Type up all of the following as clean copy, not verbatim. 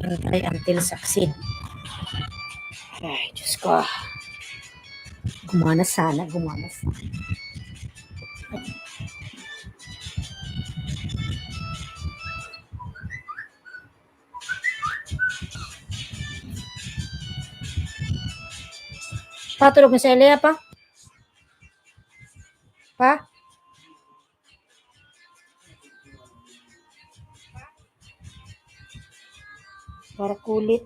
Hintay until succeed. Ay, Diyos ko. Gumana sana. Patulog na si Elia pa? Pa? Para kulit.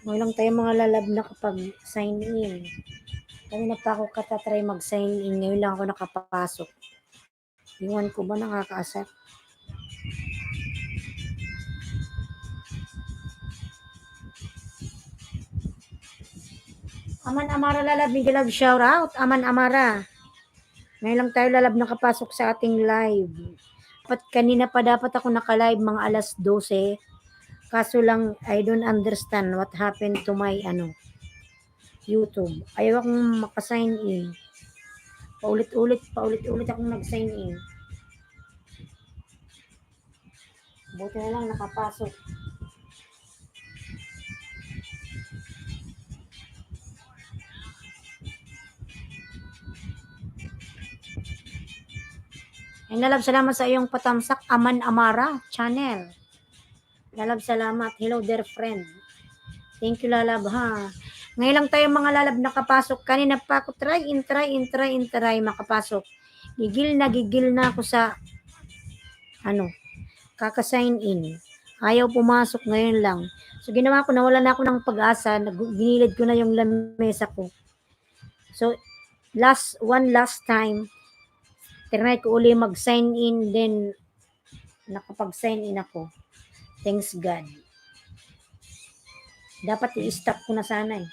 Walang tayo mga lalab na kapag sign in. Kanina pa ako katatry mag-sign in. Ngayon lang ako nakapasok. Iwan ko ba nakaka-accept? Aman Amara lalab, big love shout out. Aman Amara. Ngayon lang tayo lalab nakapasok sa ating live. Kanina pa dapat ako naka-live mga alas 12. Kaso lang, I don't understand what happened to my YouTube. Ayaw akong makasign in. Paulit-ulit akong nag-sign in. Buti na lang nakapasok. Ay, nalab, salamat sa iyong patamsak, Aman Amara channel. Lalab, salamat. Hello dear friend. Thank you, lalab, ha. Ngayon lang tayo mga lalab nakapasok. Kanina pa ako try makapasok. Gigil na ako sa kaka-sign in. Ayaw pumasok ngayon lang. So ginawa ko, nawala na ako ng pag-asa. Ginilid ko na yung lamesa ko. So last time, trinay ko uli mag-sign in, then nakapag-sign in ako. Thanks God. Dapat i-stop ko na sana eh.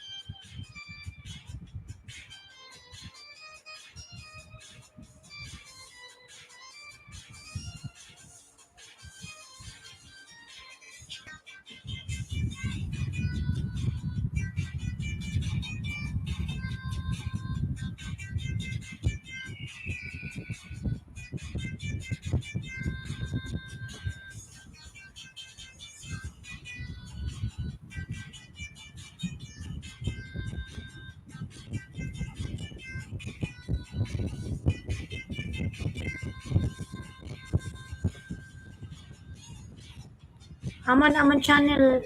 Aman channel.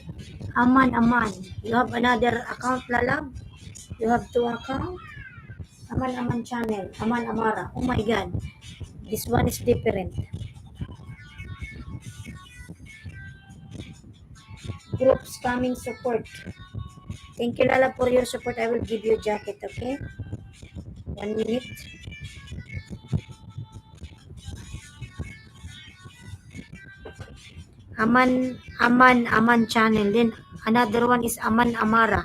Aman. You have another account, lalab? You have 2 accounts? Aman channel. Aman Amara. Oh my God. This one is different. Groups coming support. Thank you, Lala, for your support. I will give you a jacket, okay? 1 minute. Aman channel. Then another one is Aman Amara.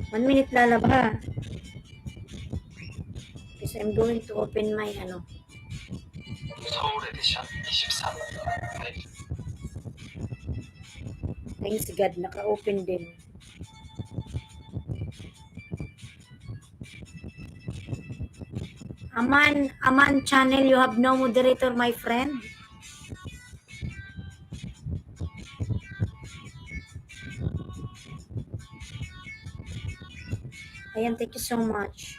One minute, lalab, ha? Because I'm going to open my Thanks God, naka-open din. Aman channel, you have no moderator, my friend. Ayan, thank you so much.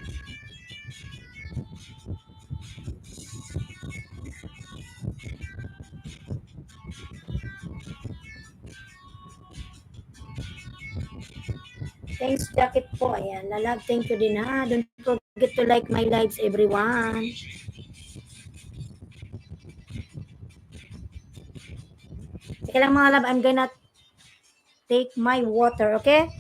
Thanks, jacket po. Ayan, lalab, thank you din, ha. Don't forget to like my lives, everyone. Teka lang mga lab, I'm gonna take my water, okay?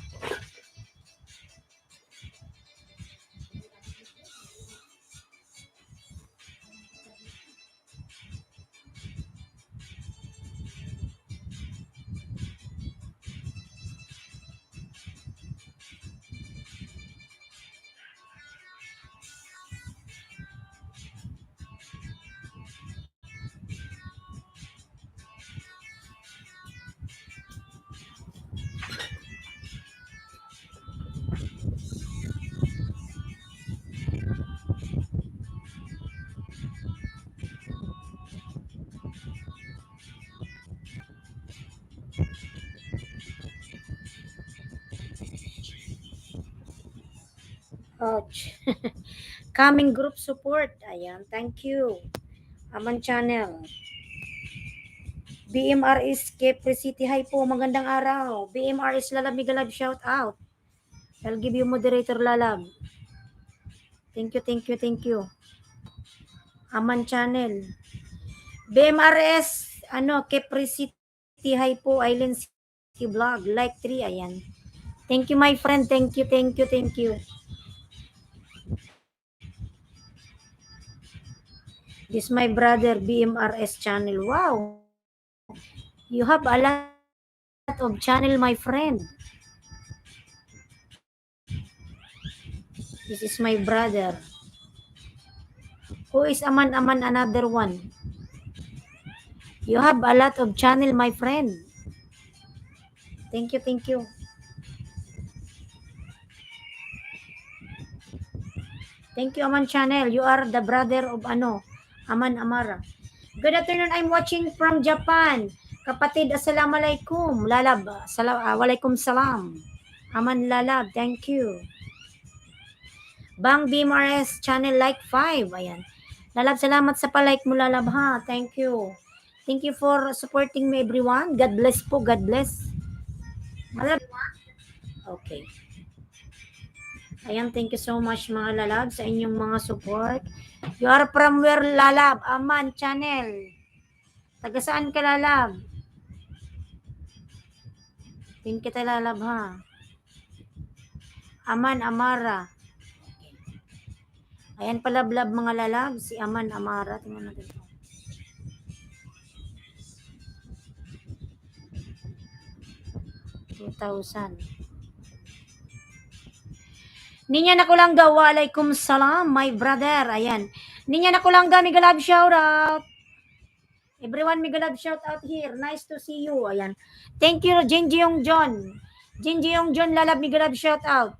Ouch. Coming group support. Ayan, thank you. Aman channel. BMR is Capri City. Hi po, magandang araw. BMR is Lalab Migalab, shout out. I'll give you moderator Lalab. Thank you, thank you, thank you. Aman channel. BMRS, Capri City. Hi po, Island City Vlog. Like 3, ayan. Thank you, my friend. Thank you, thank you, thank you. This my brother, BMRS channel. Wow. You have a lot of channel, my friend. This is my brother. Who is Aman another one? You have a lot of channel, my friend. Thank you, thank you. Thank you, Aman channel. You are the brother of Aman Amara. Good afternoon. I'm watching from Japan. Kapatid, assalamualaikum. Lalab, walaikum salam. Aman Lalab, thank you. Bang BMRS channel like 5. Ayan. Lalab, salamat sa palike mo, Lalab, ha. Thank you. Thank you for supporting me, everyone. God bless po. God bless. Lalab. Okay. Ayan, thank you so much, mga Lalab, sa inyong mga support. You are from where, Lalab? Aman channel. Taga saan ka, Lalab? Tin kita, Lalab, ha. Aman Amara. Ayan pala, blab, mga Lalab. Si Aman Amara. Tingnan natin ito. Ninya Nakulangga, walaikum salam, my brother. Ayan. Ninya Nakulangga, mega love shout out. Everyone, mega love shout out here. Nice to see you. Ayan. Thank you, Jinji Yong John. Jinji Yong John, Lalab, mega love shout out.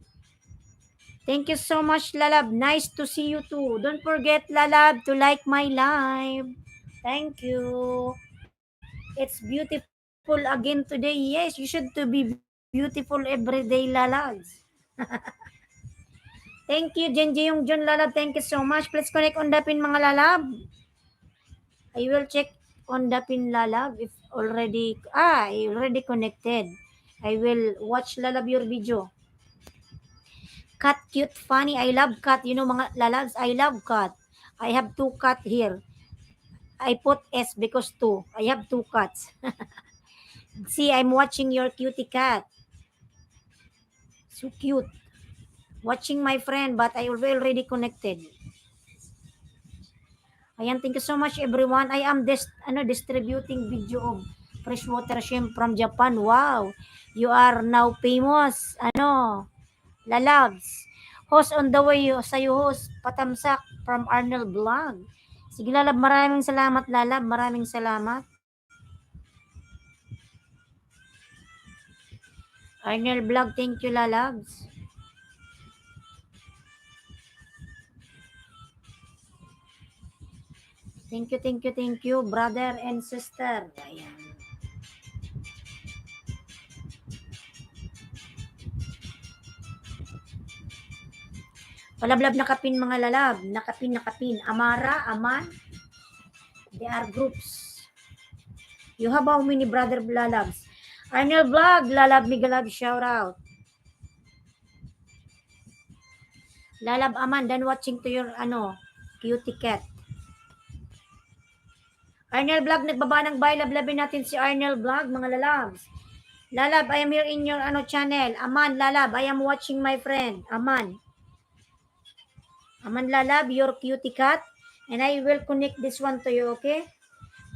Thank you so much, Lalab. Nice to see you too. Don't forget, Lalab, to like my live. Thank you. It's beautiful again today. Yes, you should to be beautiful every day, Lalabs. Thank you, Jenji yung John Lalab. Thank you so much. Please connect on the pin, mga Lalab. I will check on the pin, Lalab, if already connected. I will watch, Lalab, your video. Cat cute, funny. I love cat. You know, mga Lalabs, I love cat. I have 2 cat here. I put S because 2. I have 2 cats. See, I'm watching your cutie cat. So cute. Watching my friend, but I already connected. Ayan, thank you so much, everyone. I am distributing video of freshwater shrimp from Japan. Wow, you are now famous. Lalabs. Host on the way, sa'yo host, Patamsak from Arnold Vlog. Sige, Lalab, maraming salamat, Lalab. Maraming salamat. Arnold Vlog, thank you, Lalabs. Thank you, thank you, thank you, brother and sister. Ayan. Palablab nakapin, mga Lalab. Nakapin. Amara, Aman. They are groups. You have how many brother Lalabs? Arnold Vlog, Lalab Migalab, shout out. Lalab Aman, done watching to your cutie cat. Arnold Vlog, nagbaba ng bay, lablabin natin si Arnold Vlog, mga Lalabs. Lalab, I am here in your channel. Aman, Lalab, I am watching my friend. Aman. Aman, Lalab, your cutie cat. And I will connect this one to you, okay?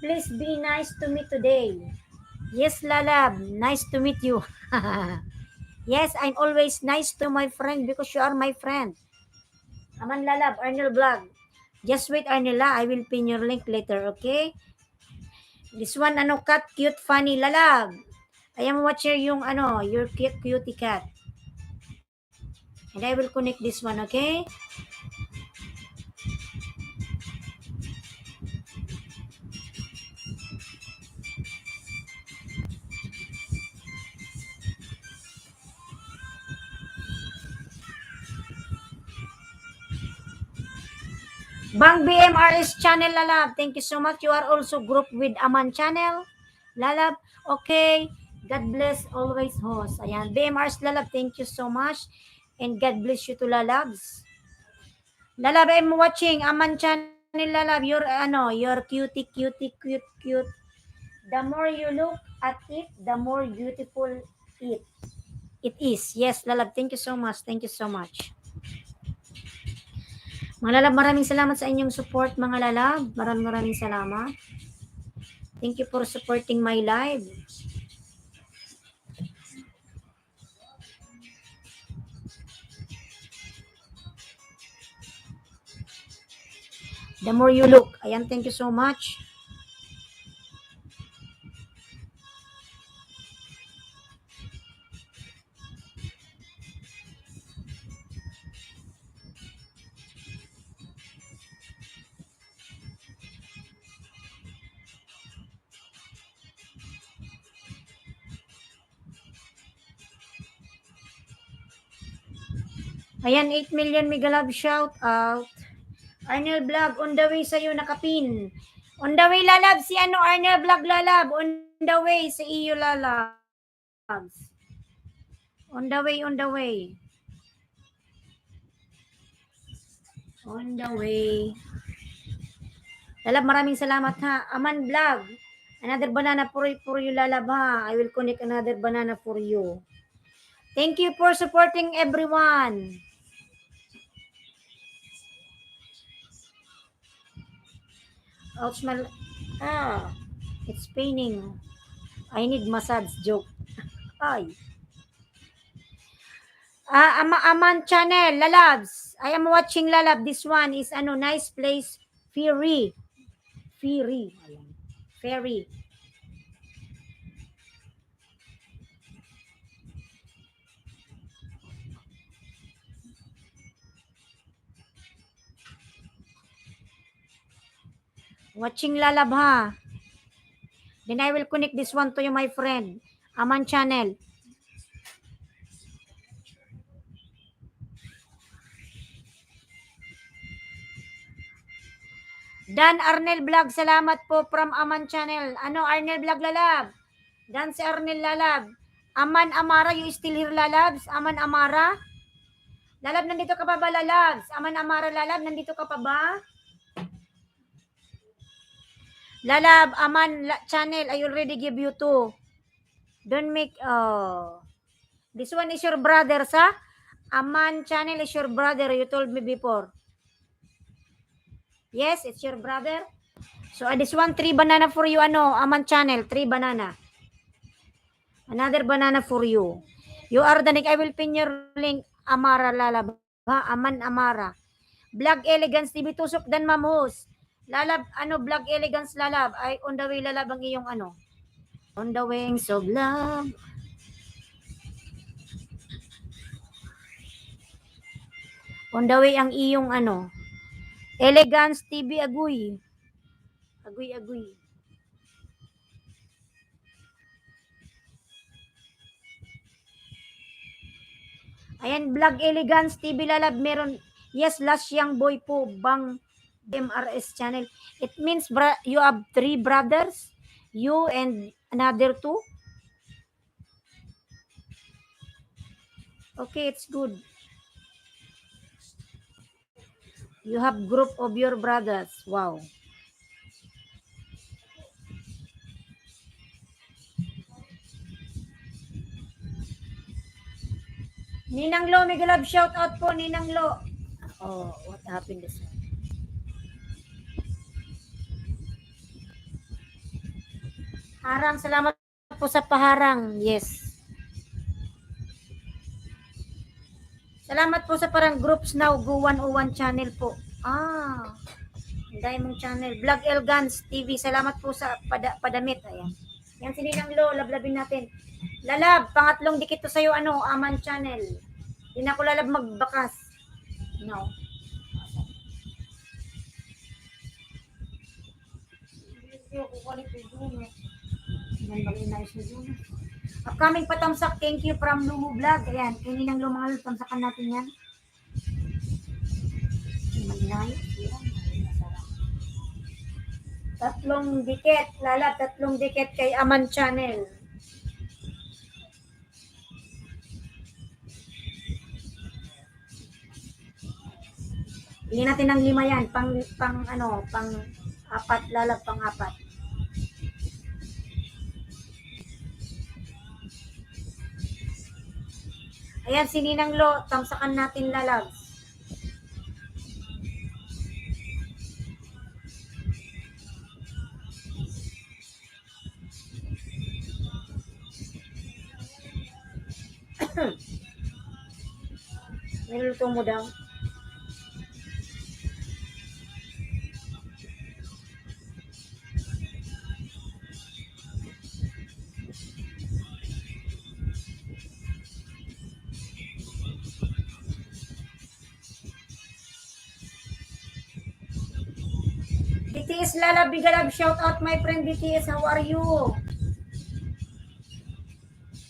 Please be nice to me today. Yes, Lalab, nice to meet you. Yes, I'm always nice to my friend because you are my friend. Aman, Lalab, Arnold Vlog. Just wait, Arnella. I will pin your link later, okay? This one, cat, cute, funny, Lalab. I am watching yung, your cute, cutie cat. And I will connect this one, okay? Bang BMRS channel, Lalab. Thank you so much. You are also grouped with Aman channel. Lalab, okay. God bless always host. Ayan. BMRS Lalab, thank you so much. And God bless you to Lalabs. Lalab, I'm watching Aman channel, Lalab. You're cutie, cutie, cute, cute. The more you look at it, the more beautiful it is. Yes, Lalab, thank you so much. Thank you so much. Mga lalab, maraming salamat sa inyong support, mga lalab. Maraming salamat. Thank you for supporting my live. The more you look. Ayan, thank you so much. Ayan, 8 million mega love shout out. Arnel Vlog, on the way sa'yo, nakapin. On the way, lalab, si Arnel Vlog, lalab. On the way, sa iyo, lalabs. On the way, on the way. On the way. Lalab, maraming salamat ha. Aman Vlog, another banana for you, lalab ha. I will connect another banana for you. Thank you for supporting everyone. Ouch, it's paining. I need massage joke. Ay. Aman channel, lalabs. I am watching lalab. This one is nice place. Ferry. Ferry. Watching lalab ha. Then I will connect this one to you, my friend. Aman channel. Dan Arnel Vlog, salamat po from Aman channel. Arnel Vlog lalab? Dan si Arnel lalab. Aman Amara, you still here, lalabs? Aman Amara? Lalab, nandito ka pa ba, lalabs? Aman Amara, lalab, nandito ka pa ba? Lalab, Aman channel, I already give you two. Don't make, this one is your brother, sa? Aman channel is your brother, you told me before. Yes, it's your brother. So, this one, 3 banana for you, Aman channel, 3 banana. Another banana for you. You are the next, I will pin your link, Amara lalab. Ha, Aman Amara. Vlog Elegance TV, tusok dan mamhus. Lalab, Vlog Elegance lalab. Ay, on the way lalab ang iyong On the wings of love. On the way ang iyong Elegance TV aguy. Aguy. Ayan, Vlog Elegance TV lalab. Meron, yes, last young boy po, bang MRS channel. It means you have 3 brothers. You and another 2. Okay, it's good. You have group of your brothers. Wow. Ninang Lo, mega love shout out po, Ninang Lo. Oh, what happened this one? Harang, salamat po sa paharang. Yes. Salamat po sa parang groups now, Go 101 channel po. Diamond channel. Vlog Elgans TV. Salamat po sa padamit. Ayan. Yan si Ninang Lo, lablabin natin. Lalab, pangatlong dikit to sa'yo, Aman channel. Hindi na ako lalab magbakas. No. Upcoming patamsak, thank you from Lumu Vlog. Ayan, kini ng lumangal, tamsakan natin yan. Magnay. Tatlong dikit, lalab, tatlong dikit kay Aman Channel. Bigyan natin ng 5 yan, pang apat, lalab pang apat. Ayan, si Ninang Lo, tamsakan natin lalab. Niluluto mo daw. DTS Lalab, big love, shout out my friend DTS, how are you?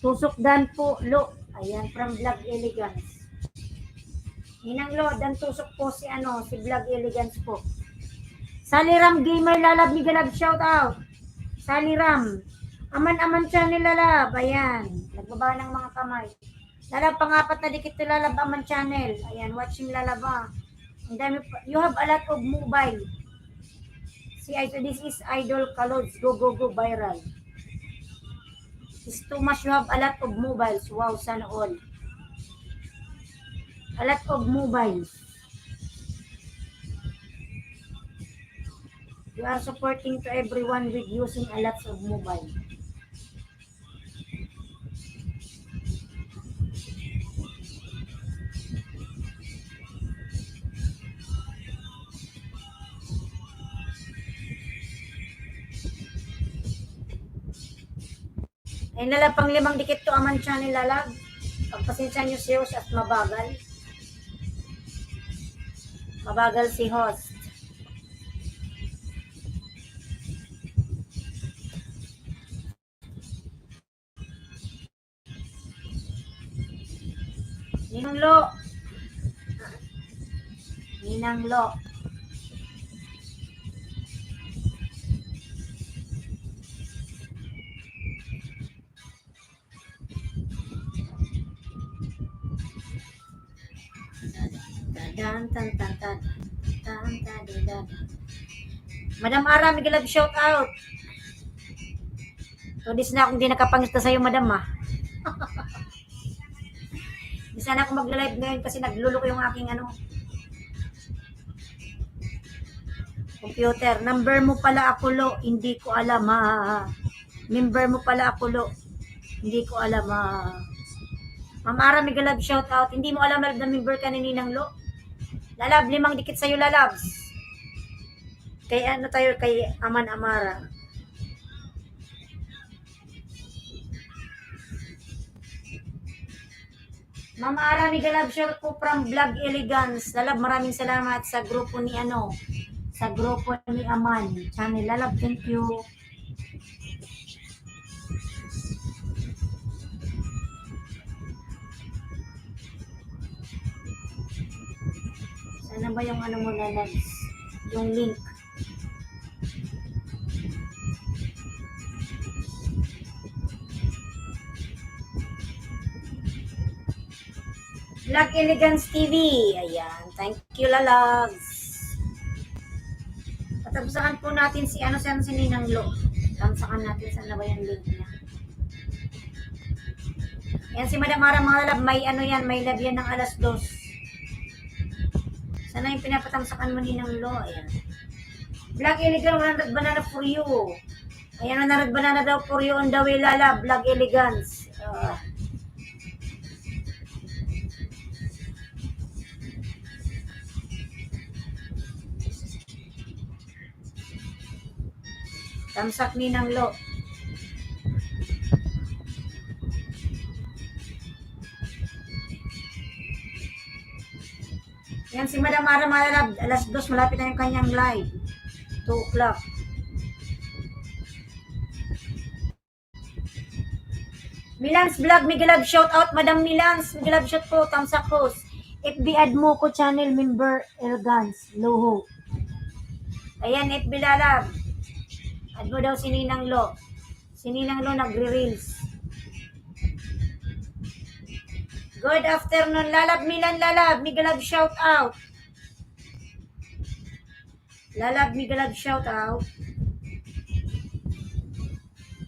Tusok Dan po, Lo. Ayan, from Vlog Elegance. Ninang Lo, Dan tusok po si Vlog Elegance po. Saliram Gamer Lalab, big love, shout out. Saliram. Aman Channel Lalab, ayan. Nagbaba ng mga kamay. Lalab, pangapat na dikit to Lalab, Aman Channel. Ayan, watching Lalab ah. Ang dami pa. You have a lot of mobile. This is Idol Kalods. Go viral. It's too much. You have a lot of mobiles. Wow, sana all. A lot of mobiles. You are supporting to everyone with using a lot of mobile. Ay nala pang 5 dikit to Aman Channel Lalab. Pagpasensya nyo si host at mabagal. Mabagal si host. Ninang Lo. Ninang Lo. Madam Ara, may love shout out. So, dis na akong di nakapangista sa'yo, madam ah. Di sana ako mag-live ngayon kasi nagluloko yung aking computer. Number mo pala ako, Lo. Hindi ko alam ha. Member mo pala ako, Lo. Hindi ko alam ha. Ma'am Ara, may love shout out. Hindi mo alam na member ka ni Ninang Lo. Lalab, 5 dikit sa'yo, lalabs. Kay kay Aman Amara. Ma'am Ara, may love shout po from Vlog Elegance. Lalab, maraming salamat sa grupo ni sa grupo ni Aman Channel. Lalab, thank you. Sana ba yung mo lalabs? Yung link. Vlog Elegance TV. Ayan. Thank you, lalabs. Patapusakan po natin si Ninang Lo. Tamsakan natin saan na ba yung link niya. Yan si Madam Ara, mga lalab. May may lab yan ng 2:00. Sana yung pinapatamsakan mo Ninang Lo. Ayan. Vlog Elegance, 100 banana for you. Ayan, 100 banana daw for you on the way, lalab. Vlog Elegance. Tamsak Ninang Lo. Yan si Madam Ara, mga lalab. 2:00, malapit na yung kanyang live. 2 o'clock. Milans Vlog, Miguelab, shout out, Madam Milans. Miguelab, shout po, tamsak po. FB ad mo ko channel member Elgans, Loho. Ayan, FB lalab. Add mo daw si Ninang Lo. Si Ninang Lo nagre-reels. Good afternoon, Lalab Milan Lalab. Migalab shout out. Lalab Migalab shout out.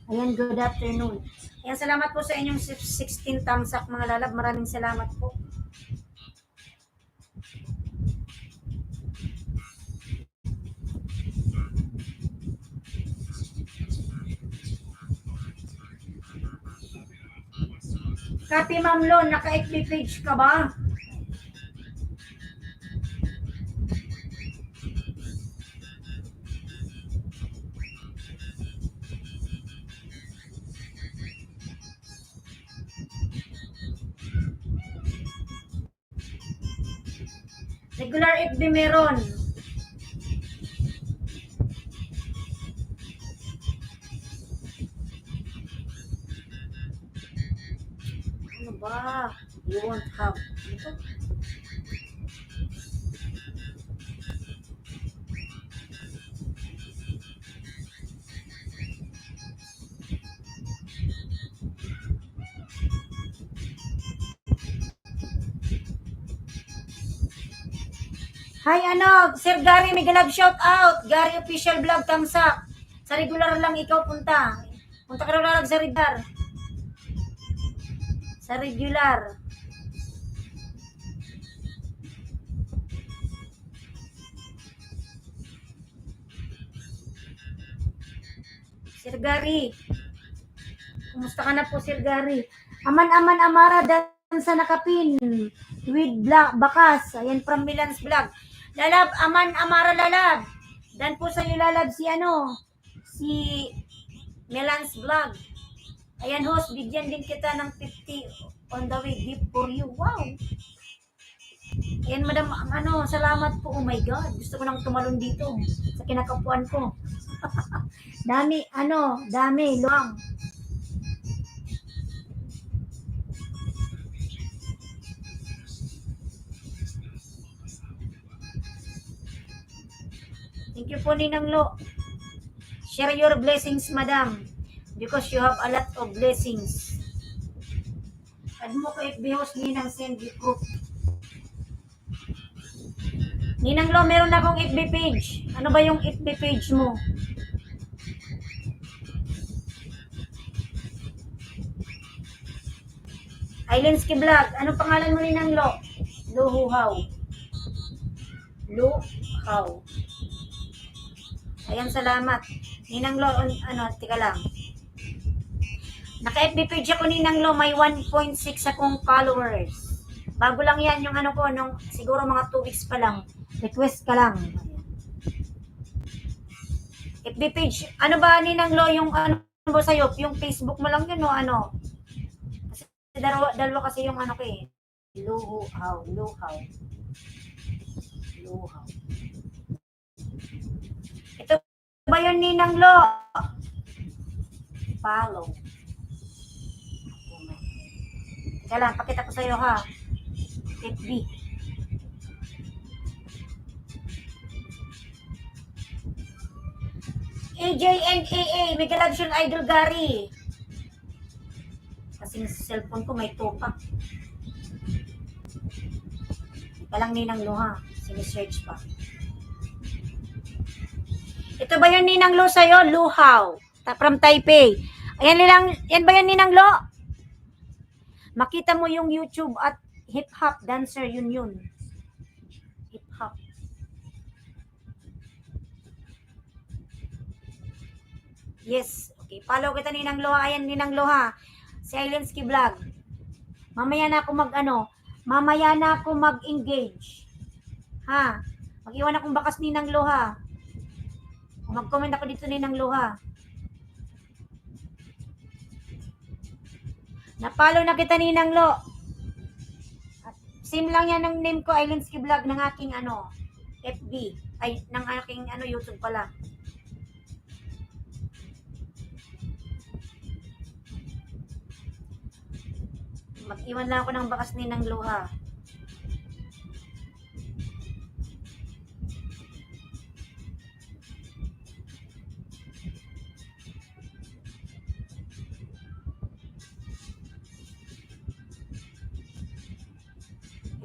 Ayan, good afternoon. Ayan, salamat po sa inyong 16 thumbs up mga lalab. Maraming salamat po. Copy Ma'am Lon, naka-FB page ka ba? Regular FB meron. Ano ba? You won't have. Ito. Hi, Sir Gary, may galab shout out. Gary official vlog, thumbs up. Sa regular lang ikaw punta. Punta ka lang sa regular. Sa regular. Sir Gary. Kumusta ka na po, Sir Gary? Aman-aman Amara dan sa nakapin. With black bakas. Ayan from Milan's vlog. Lalab, aman Amara lalab. Dan po sa iyo lalab si si Milan's vlog. Ayan host, bigyan din kita ng 50 on the way gift for you. Wow. Ayan madam, salamat po. Oh my God. Gusto ko nang tumalon dito sa kinakapuan ko. Dami, dami, luang. Thank you po, Ninang Lo. Share your blessings, madam. Because you have a lot of blessings. Add mo ko FB host, Ninang Sandy Group. Ninang Lo, meron akong FB page. Ano ba yung FB page mo? Islandsky Vlog. Ano pangalan mo, Ninang Lo? Luhuhaw. Luhaw. Ayan, salamat. Ninang Lo, tika lang. Naka-FB page ako, Ninang Lo, may 1.6 akong followers. Bago lang yan, yung siguro mga 2 weeks pa lang. Request ka lang. FB page, ano ba, Ninang Lo, yung ba sa'yo? Yung Facebook mo lang yun, o Kasi dalawa kasi yung ko eh. Luhaw. Ito ba yun, Ninang Lo? Follow. Teka lang, pakita ko sa'yo ha. FB. AJNAA, may galabsyon Idol Gary. Kasi sa cellphone ko may tupak. Teka lang, Ninang Lo ha. Sinisearch pa. Ito ba yun, Ninang Lo, sa'yo? Luhaw. From Taipei. Yan ba yun, Ninang Lo? Makita mo yung YouTube at hip-hop dancer, yun. Hip-hop. Yes. Okay. Follow kita, Ninang Lo. Ayan, Ninang Lo ha. Si Islandsky Vlog. Mamaya na ako mag-engage. Ha? Mag-iwan akong bakas, Ninang Lo ha. Mag-comment ako dito, Ninang Lo ha. Napalo na kita, Ninang Lo. Same lang yan ng name ko, Islandsky Vlog, ng aking FB. Ay, ng aking YouTube pala. Mag-iwan lang ako ng bakas, Ninang Lo ha.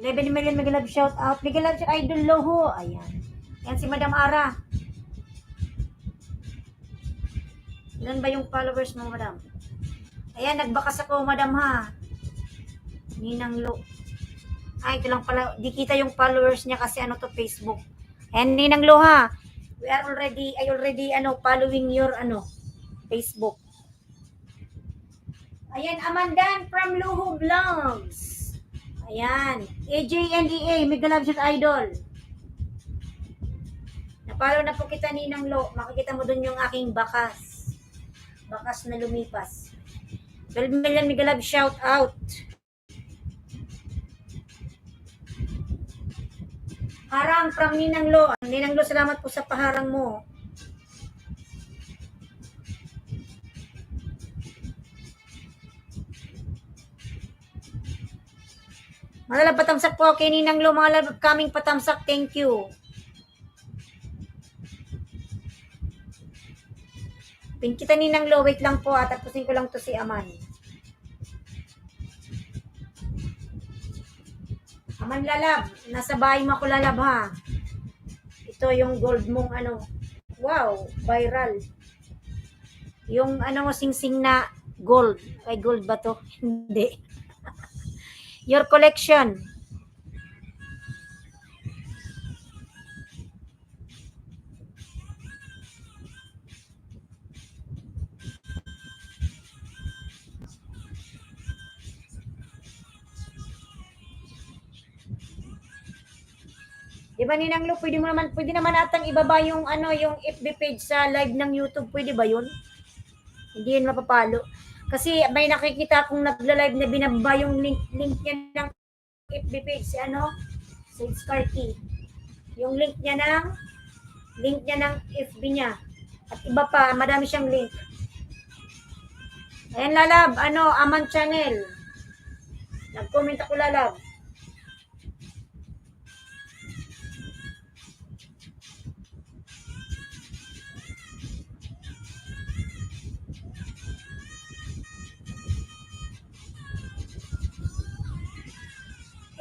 11 million mega love shout out. Mega love shout idol Loho. Ayan. Yan si Madam Ara. Ilan ba yung followers mo, Madam? Ayan, nagbakas ako, Madam ha. Ninang Lo. Ay, ito lang pala. Di kita yung followers niya kasi ano to, Facebook. Ayan, Ninang Lo ha. I already following your Facebook. Ayan, Amandan from Luho Vlogs. Ayan, AJNDA, Mega Love Shot Idol. Napalo na po kita, Ninang Lo. Makikita mo dun yung aking bakas. Bakas na lumipas. 12 million Mega Love shout out. Harang from Ninang Lo. Ninang Lo, salamat po sa paharang mo. Mga love patamsak po kay Ninang Lo. Mga love coming patamsak. Thank you. Pin kita, Ninang Lo. Wait lang po. Tapusin ko lang to si Aman. Aman lalab. Nasa bahay mo ako lalab ha. Ito yung gold mong Wow, viral. Yung sing-sing na gold. Ay, gold ba to? Hindi. Your collection. Diba, Ninang Lo, pwede naman atang ibaba yung yung FB page sa live ng YouTube, pwede ba yun? Hindi yun mapapalo. Kasi may nakikita akong nagla-live na binaba yung link niya ng FB page si si Scarky. Yung link niya ng FB niya. At iba pa, madami siyang link. Ayan, lalab, Aman Channel. Nag-comment ako, lalab.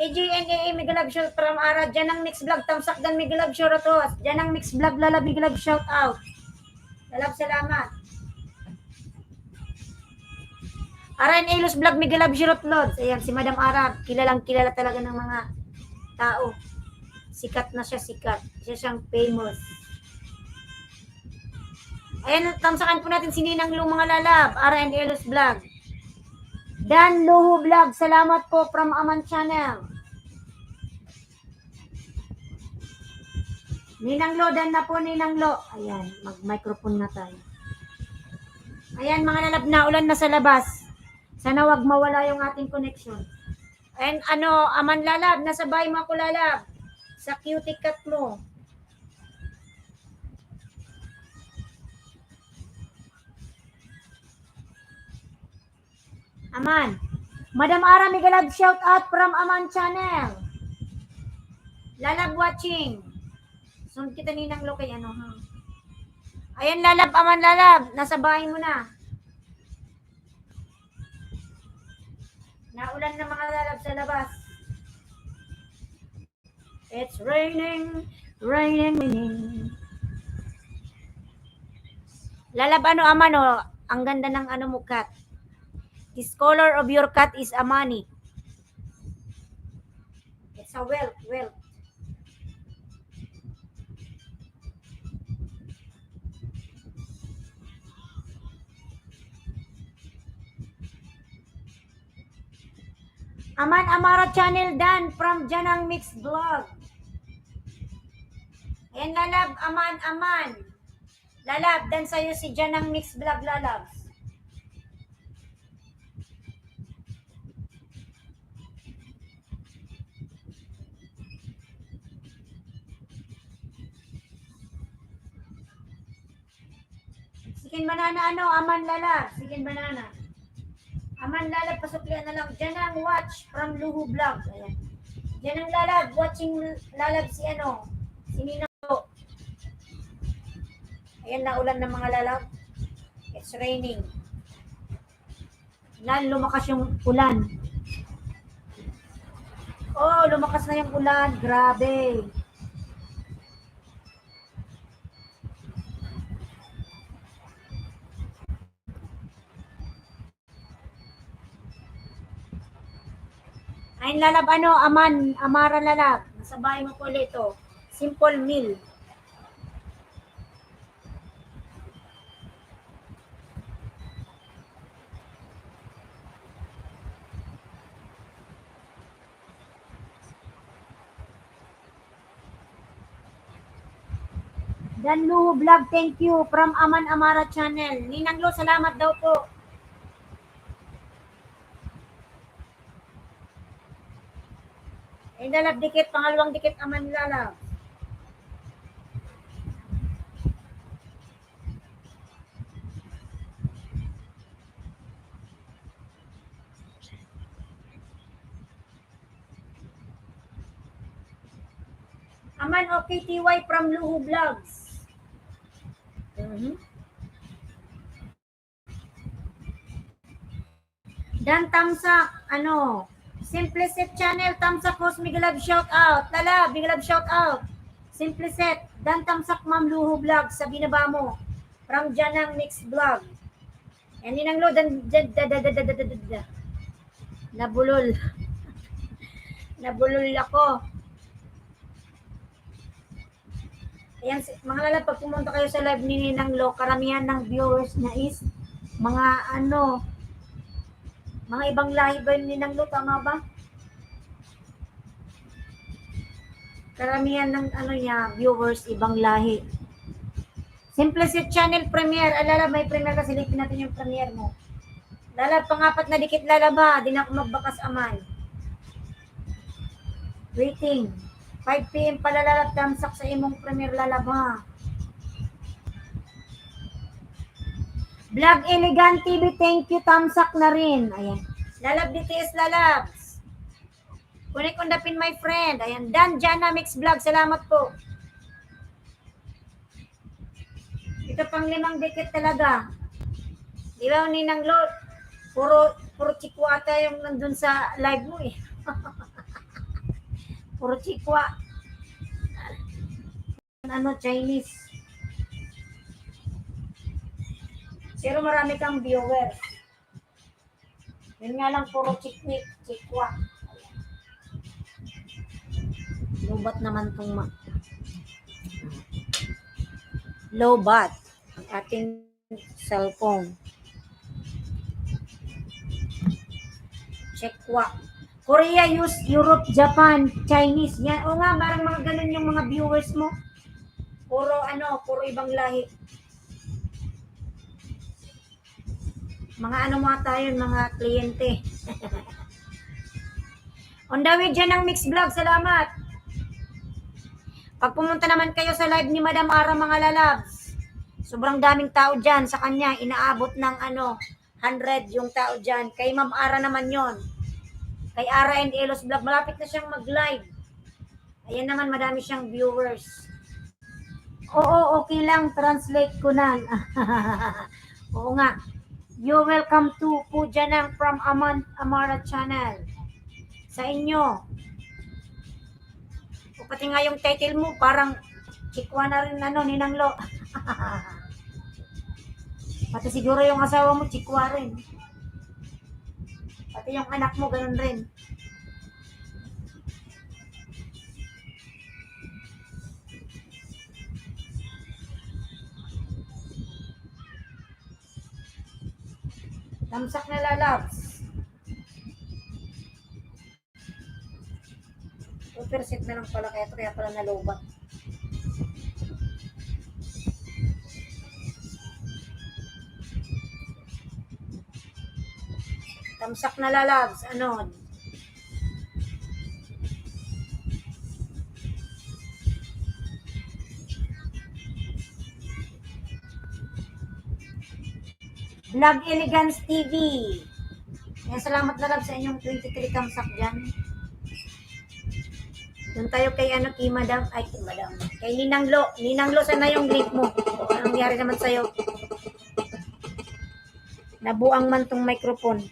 AJNAA, Mega Love shout from Ara. Diyan ang mix vlog. Tamsak dan Mega Love shout out. Diyan ang mix vlog. Lalab, Mega Love shout out. Lalab, salamat. Ara and Elos vlog, Mega Love shout out. Ayan, si Madam Ara. Kilala talaga ng mga tao. Sikat na siya, sikat. Siya siyang famous. Ayan, tamsakan po natin si Ninang Lo, mga lalab. Ara and Elos vlog. Dan Luho Vlog, salamat po from Aman Channel. Ninang Lo, dan na po, Ninang Lo. Ayan, mag-microphone na tayo. Ayan, mga lalab, na ulan na sa labas. Sana wag mawala yung ating connection. Ayan, Aman lalab, nasa bahay mo ako, lalab. Sa cutie cat mo. Aman. Madam Ara, Mega Love shout out from Aman Channel. Lalab watching. Sunod kita, Ninang Lo, kay ha. Ayan, lalab, Aman lalab. Nasa bahay mo na. Naulan na, mga lalab, sa labas. It's raining, raining, raining. Lalab, Aman, ang ganda ng mo, cat. This color of your cat is a money. It's a wealth. Aman Amara Channel, Dan from Janang Mix Vlog. Ayan, lalab, Aman. Lalab, dan sa'yo si Janang Mix Vlog, lalab. Sikin banana, Aman lalab. Sikin banana. Aman lalab, pasuklian na lang. Janang watch from Luho Vlog. Ayan. Janang lalab, watching lalab si si Ninang Lo. Ayan, naulan ng mga lalab. It's raining. Lumakas yung ulan. Oh, lumakas na yung ulan. Grabe. Ay, lalab ano, Amara lalab. Nasa bahay mo po ulit ito. Simple meal. Dan Luho Vlog, thank you. From Aman Amara Channel. Ninang Lo, salamat daw po. Ay, lalab dikit, pangalawang dikit Aman lalab. Aman okay TY from Luho Vlogs. Dan Tamsak, ano, Simplicet Channel, Tamsak Host, Big Love shout out. Lala, Big Love shout out. Simplicet, Dan Tamsak Ma'am Luho Vlog, sa binaba mo. From Janang Mix Vlog. Yan din ang lo, nabulol. Nabulol ako. Ayan, mga lalab, pag pumunta kayo sa live ni Ninang Lo, karamihan ng viewers na is mga ano, mga ibang lahi ba yung Ninang Lo, tama ba? Karamihan ng ano niya, viewers, ibang lahi. Simplicity Channel Premiere. Alala, may premiere kasi silipin natin yung premiere mo. Lala, pangapat na dikit lalaba. Di na ako magbakas aman. Waiting. 5 p.m. pala lalab tamsak sa imong premiere lalaba. Vlog Elegant TV, thank you. Tamsak na rin. Ayan. Lalab DTS lalabs. Kunik undapin my friend. Ayan. Dan Jana Mix Vlog. Salamat po. Ito pang 5 dikit talaga. Di ba Ninang Lo? Puro chikwa ata yung nandun sa live mo eh. Puro chikwa. Ano, Chinese. Pero marami kang viewers. Yun nga lang, puro chikwa. Lobat naman itong lobat ang ating cellphone. Chikwa. Korea, Europe, Japan, Chinese. Yan. O nga, parang mga ganun yung mga viewers mo. Puro ibang lahi. Mga ano mga tayo, mga kliyente. On the way dyan ng Mix Vlog, salamat. Pag pumunta naman kayo sa live ni Madam Ara mga lalabs, sobrang daming tao dyan sa kanya, inaabot ng 100 yung tao dyan. Kay Ma'am Ara naman yon. Kay Ara and Elos Vlog, malapit na siyang mag-live. Ayan naman, madami siyang viewers. Oo, okay lang, translate ko na. Oo nga. You welcome to Pujanang from Amara Channel. Sa inyo. O pati nga yung title mo, parang chikwa na rin Ninang Lo. Pati siguro yung asawa mo, chikwa rin. Pati yung anak mo, ganun rin. Tamsak na lalabs. 2% na lang pala kaya pala nalobat. Tamsak na lalabs. Ano? Vlog Elegance TV. Kaya salamat na lang sa inyong 23 tamsak dyan. Doon tayo kay kay Madam. Kay Ninang Lo. Ninang Lo, sana yung link mo. Anong nangyari naman sa'yo? Nabuang man tong microphone.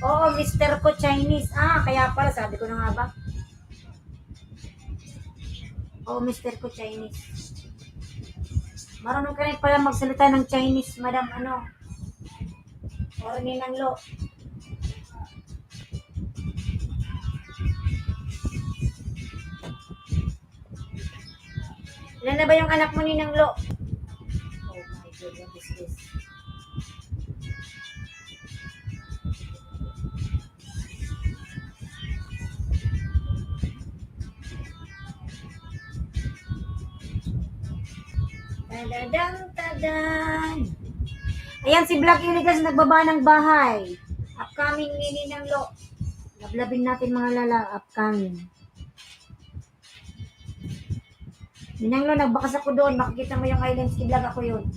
Oo, Mister ko Chinese. Ah, kaya pala, sabi ko na nga ba? Oo, Mister ko Chinese. Marunong ka rin pala magsalita ng Chinese, madam, ano? Or Ninang Lo. Ilan na ba yung anak mo, Ninang Lo? Oh my God, what is this? Tadadang, tadan. Ayan si Black Iligas nagbaba ng bahay. Upcoming ni Ninang Lo. Lablabin natin mga lala, upcoming. Ninang Lo, nagbakas ako doon. Makikita mo yung islands ni Black, ako yun.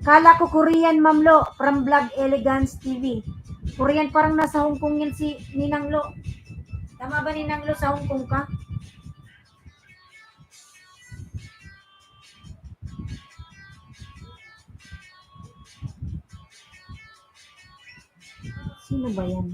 Kala ko Korean, Ma'am Lo, from Vlog Elegance TV. Korean, parang nasa Hong Kong yan si Ninang Lo. Tama ba, Ninang Lo, sa Hong Kong ka? Sino ba yan?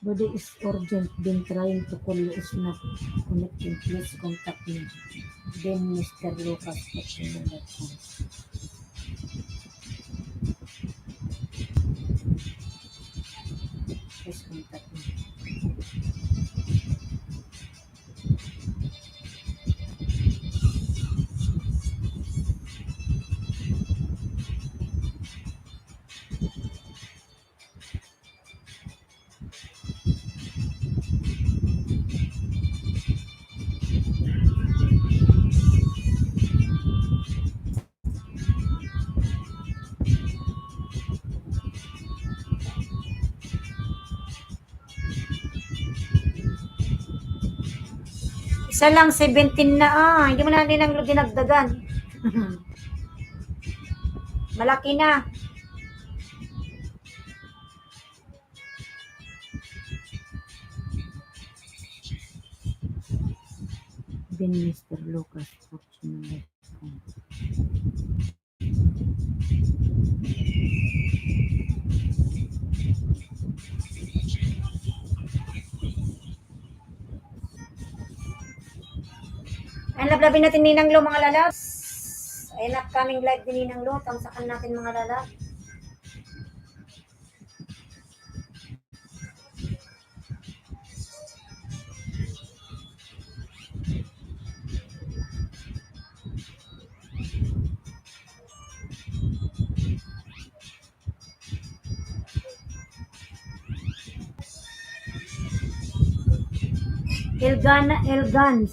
Body is urgent. Been trying to call you. Is not connecting. Please contact me. Then Mr. Lucas. Please contact me. Isa lang, 17 na. Hindi mo na Ninang Lo dinagdagan. Malaki na. Then Mr. Lucas. Fortunately. Ayan, lablabin natin Ninang Lo, mga lalabs. Ayan, upcoming live din Ninang Lo. Tamsakan natin mga lalabs. Elgans.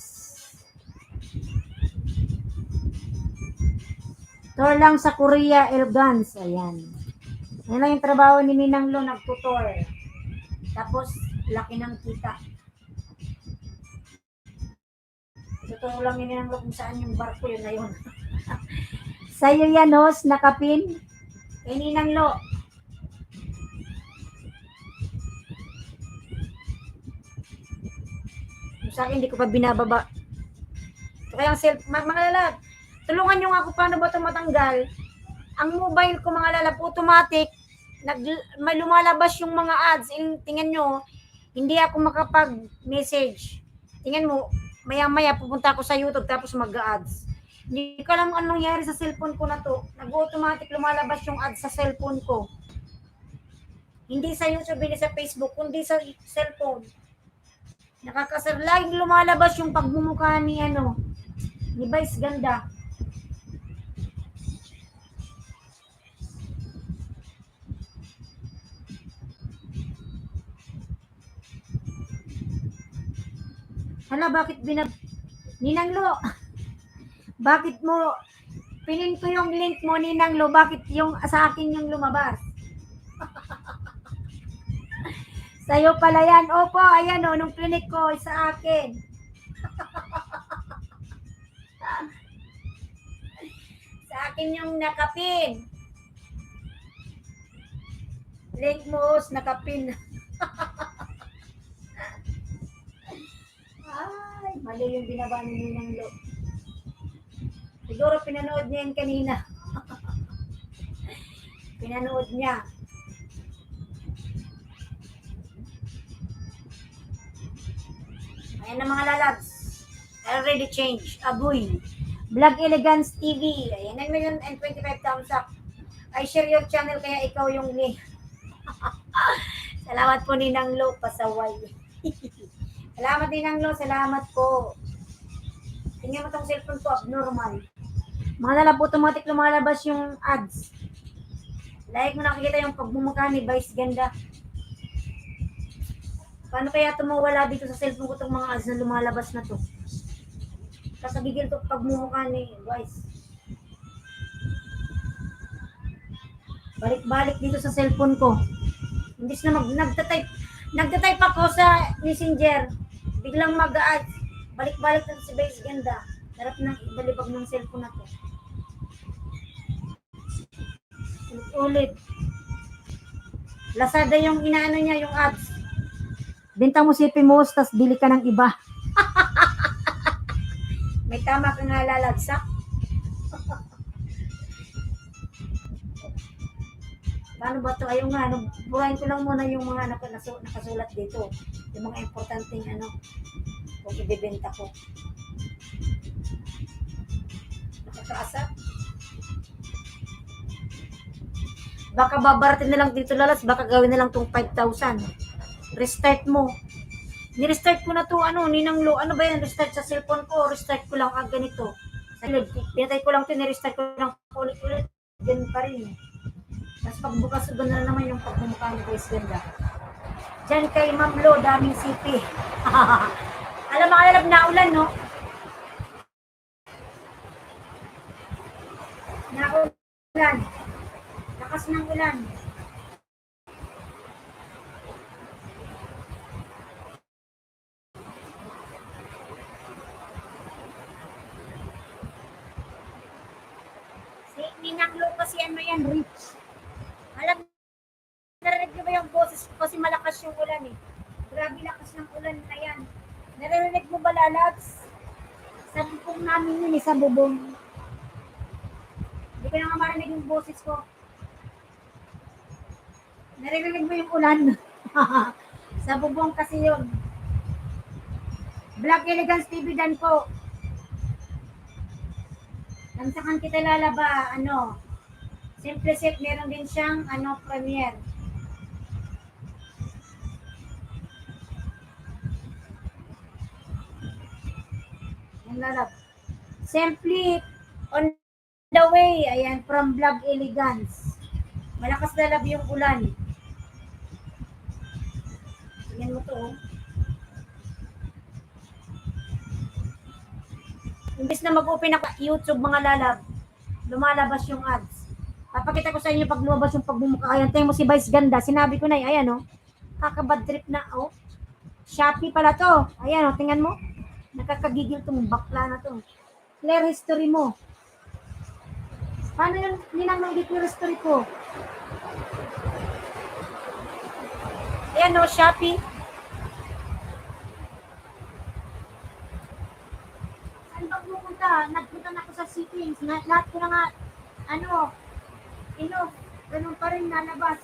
Tour lang sa Korea, Elgans. Ayan. Yan lang yung trabaho ni Ninang Lo, nagtutor. Tapos, laki ng kita. Tuturo lang ni Ninang Lo kung saan yung barko, yun na yun. Sa'yo yan, host, nakapin. Kay Ninang Lo. Sa akin, hindi ko pa binababa. Kaya ang mga lalab, tulungan nyo nga ako paano ba ito matanggal. Ang mobile ko, mga lalab, automatic, may lumalabas yung mga ads. Tingnan nyo, hindi ako makapag-message. Tingnan mo, maya-maya pupunta ako sa YouTube tapos mag-ads. Hindi ko alam anong nangyari sa cellphone ko na to. Nag-automatic lumalabas yung ads sa cellphone ko. Hindi sa YouTube, hindi sa Facebook, kundi sa cellphone. Nakakasar. Laging lumalabas yung pagmumukha ni ni Vice Ganda. Hala, bakit Ninang Lo, bakit mo, pinin ko yung link mo, Ninang Lo, bakit yung sa akin yung lumabas? Sa'yo pala yan. Opo, ayan nung clinic ko, sa akin. Sa akin yung nakapin. Link Moos, nakapin. Ay, mali yung binaba ni Ninang Lo. Siguro pinanood niya yan kanina. Pinanood niya. Ayan na mga lalabs. Already changed. Abuy. Vlog Elegance TV. Ayan, 9,025 thumbs up. I share your channel kaya ikaw yung link. Salamat po Ninang Lo, pasaway. Salamat Ninang Lo, salamat po. Tingnan mo tong cellphone ko, abnormal. Mga lalab, automatic lumalabas yung ads. Like mo nakikita yung pagmumukha ni Vice Ganda. Paano kaya tumawala dito sa cellphone ko itong mga ads na lumalabas na to? Kasabigil to pagmumukha ni Vice. Balik-balik dito sa cellphone ko. Imbis na nagtatype ako sa Messenger. Biglang mag-ads. Balik-balik na si Vice Ganda. Sarap ng ibalibag ng cellphone na to. Ulit. Lazada yung inaano niya, yung ads. Benta mo si Pimos, tas bili ka ng iba. May tama ka nga lalagsak. Paano ba to? Ayun nga, burahin ko lang muna yung mga nakasulat dito. Yung mga importanteng kung ibibenta ko. Nakakaasa. Baka babaratin na lang dito lalas, baka gawin na lang tong 5,000. Restart mo. Ni-restart ko na to, Ninang Lo. Ano ba yan? Restart sa cellphone ko, restart ko lang ganito. Pinatay ko lang to, ni-restart ko lang ulit-ulit. Ganun pa rin. Tapos pagbukas ko na naman yung pagmumukha ni Grace Ganda. Diyan kay Ma'am Lo, daming sipi. Alam mga lalab na ulan, no? Naulan. Lakas ng ulan. Si Ninang Lo kasi yan, rich. Alam, narinig niyo ba yung boses ko kasi malakas yung ulan eh. Grabe lakas ng ulan na yan. Narinig mo ba lalabs? Sa bubong namin yun sa bubong. Hindi ko na nga marinig yung boses ko. Narinig mo yung ulan. Sa bubong kasi yun. Vlog Elegance TV dan po. Lansakan kita lalaba, Simple set, meron din siyang, premiere. Yan lalab. Simply on the way, ayan, from Vlog Elegance. Malakas lalab yung ulan. Tingnan mo to, oh. Imbis na mag-open ako YouTube mga lalab, lumalabas yung ads. Papakita ko sa inyo pag lumabas yung pagmumukha. Ayan, tingnan mo si Vice Ganda. Sinabi ko na, ayan, oh. Kakabad trip na, oh. Shopee pala to. Ayan, oh, tingnan mo. Nakakagigil tong bakla na to. Clear history mo. Paano yun ninang clear history ko? Ayan, oh, Shopee. Saan ba pupunta? Nagpunta na ako sa settings. Lahat ko na nga, ganun pa rin nalabas.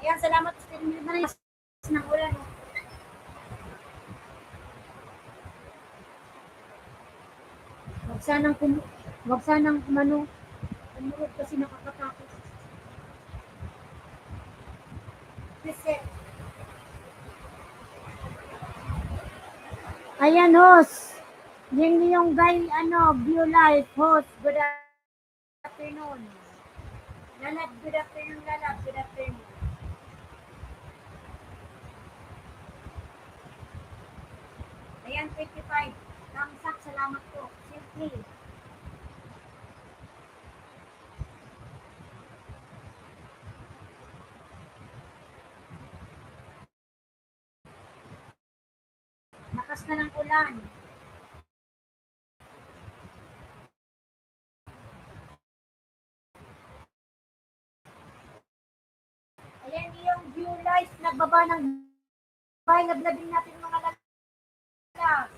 Ayan, salamat sa tinimil na rin ng ulan. Wag sanang umurot kasi nakakatakot. Kasi, ayan, host. Yan yung guy, View Life, host. Good afternoon. Lalab, good afternoon, lalab. Good afternoon. Ayan, 25. Thumbs up, salamat po. Simply. lakas na ng ulan. Ayan yung view light, nagbaba ng bahay, nablabing natin mga lalas.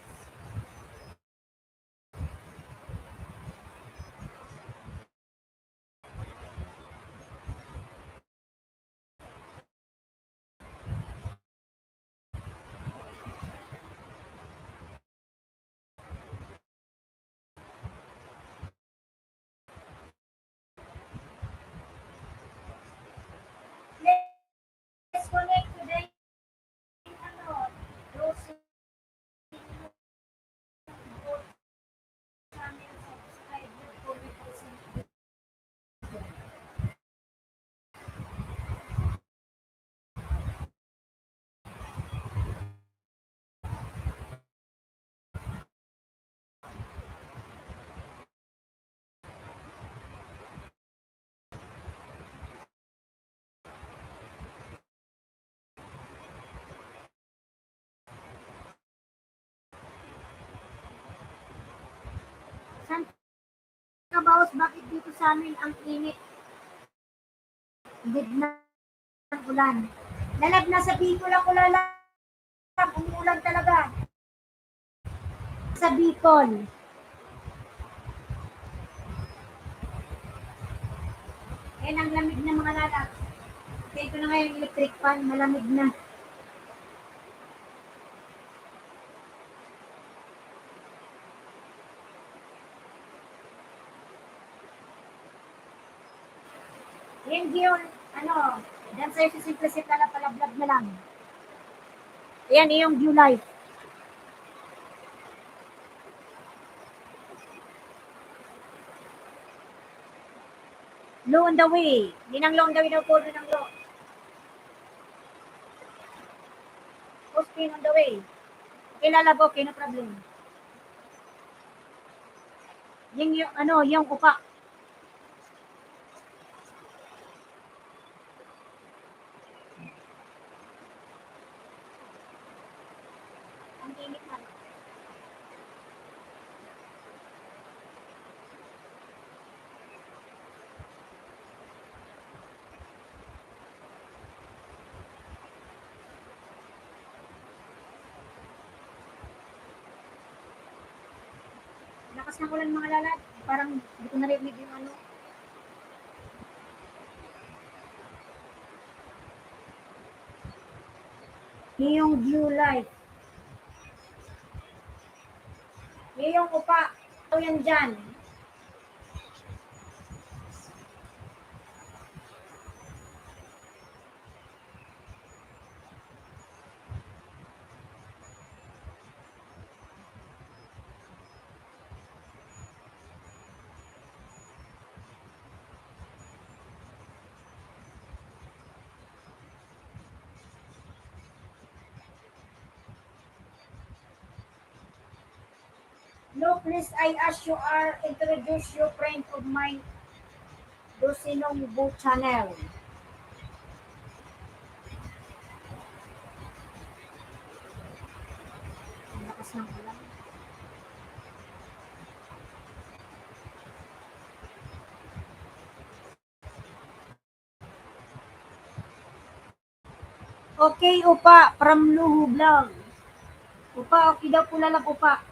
Let's connect today. Ano, those channel subscriber ko represent. San Kabaos, bakit dito sa amin ang init? Bigla ng ulan. Lalab na sa Bicol ako lalab. Umuulan talaga. Sa Bicol. Yan ang lamig ng mga lalab. Kaya ito na nga yung electric fan, malamig na. Yan yun, ano, dyan sa'yo si Simplicit na palablab na lang. Ayan, yung view light. Low on the way. Hindi nang low on the way daw po, ng low. Posting on the way. Okay, lalabo, okay, no problem. Yung ano, yung upa. Ang init na. Lakas ng ulan mga lalad. Parang hindi ko narinig yung ano. Yung blue light. Yung upa. Ito yan dyan. No, please, I ask you are introduce your friend of mine. Dosinong Bu channel. Ang lakas ng ulan. Okay, upa, from Luhu Vlog. Upa, okay daw po lalag upa.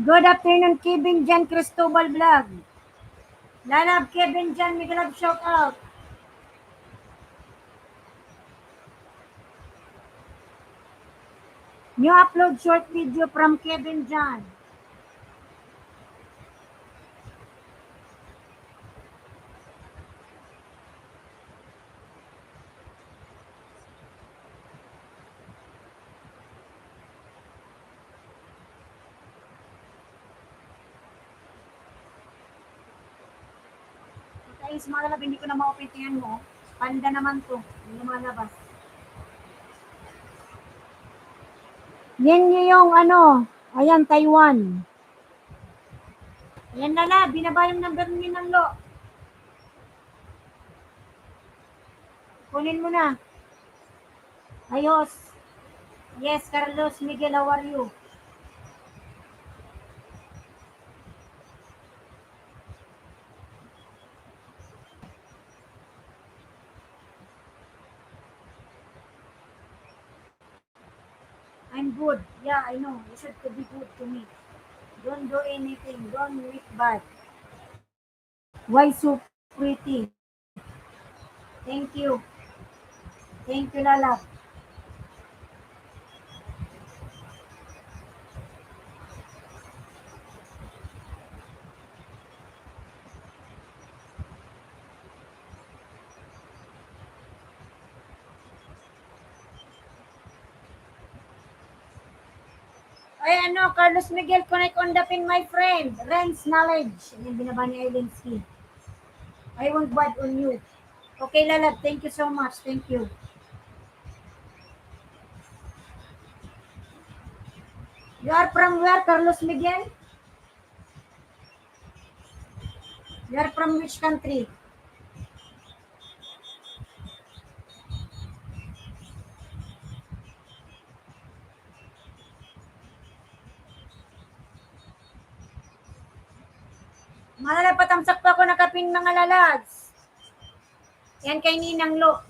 Good afternoon, Kevin Jan Cristobal Vlog. Lalab, Kevin Jan, may galab shout out. New upload short video from Kevin Jan. Guys, mga lalab, hindi ko na ma-open tingnan mo. Panda naman to. Hindi na malabas. Yan yung ano, ayan, Taiwan. Ayan na, binaba yung number niyo ng lo. Kunin mo na. Ayos. Yes, Carlos Miguel, how are you? I'm good. Yeah, I know. You should to be good to me. Don't do anything. Don't make bad. Why so pretty? Thank you. Thank you, Lala. Ay, ano, Carlos Miguel, connect on the pin, my friend. Ren's knowledge. Yan, binaba ni Eileen. I won't bad on you. Okay, Lala, thank you so much. Thank you. You are from where, Carlos Miguel? You are from which country? Malalapatamsak pa ako nakapin mga lalads. Yan kay Ninang Lo.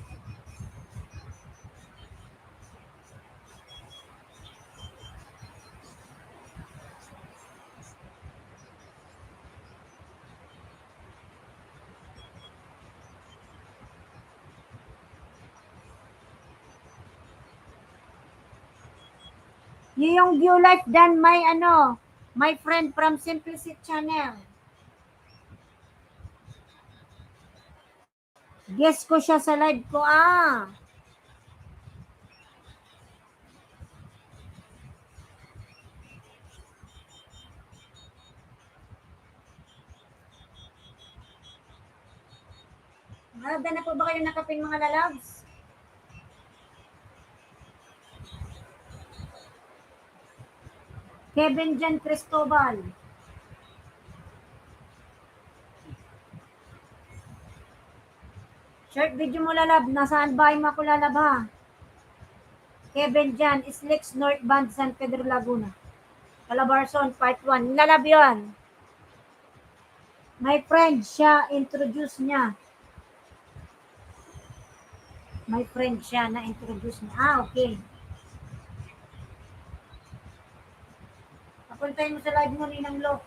Yung view life dan may ano, my friend from Simplicity Channel. Guess ko siya sa live ko. Maganda na po ba kayo nakapin mga lalabs? Kevin Jan Cristobal. Short video mo lalab. Nasaan ba yung ako lalab ha? Kevin Jan, Islex North Band, San Pedro Laguna. Calabarzon, part 1. Lalab yun. My friend, siya, introduce niya. My friend siya, na-introduce niya. Okay. Papuntahin mo sa live mo, Ninang Lo.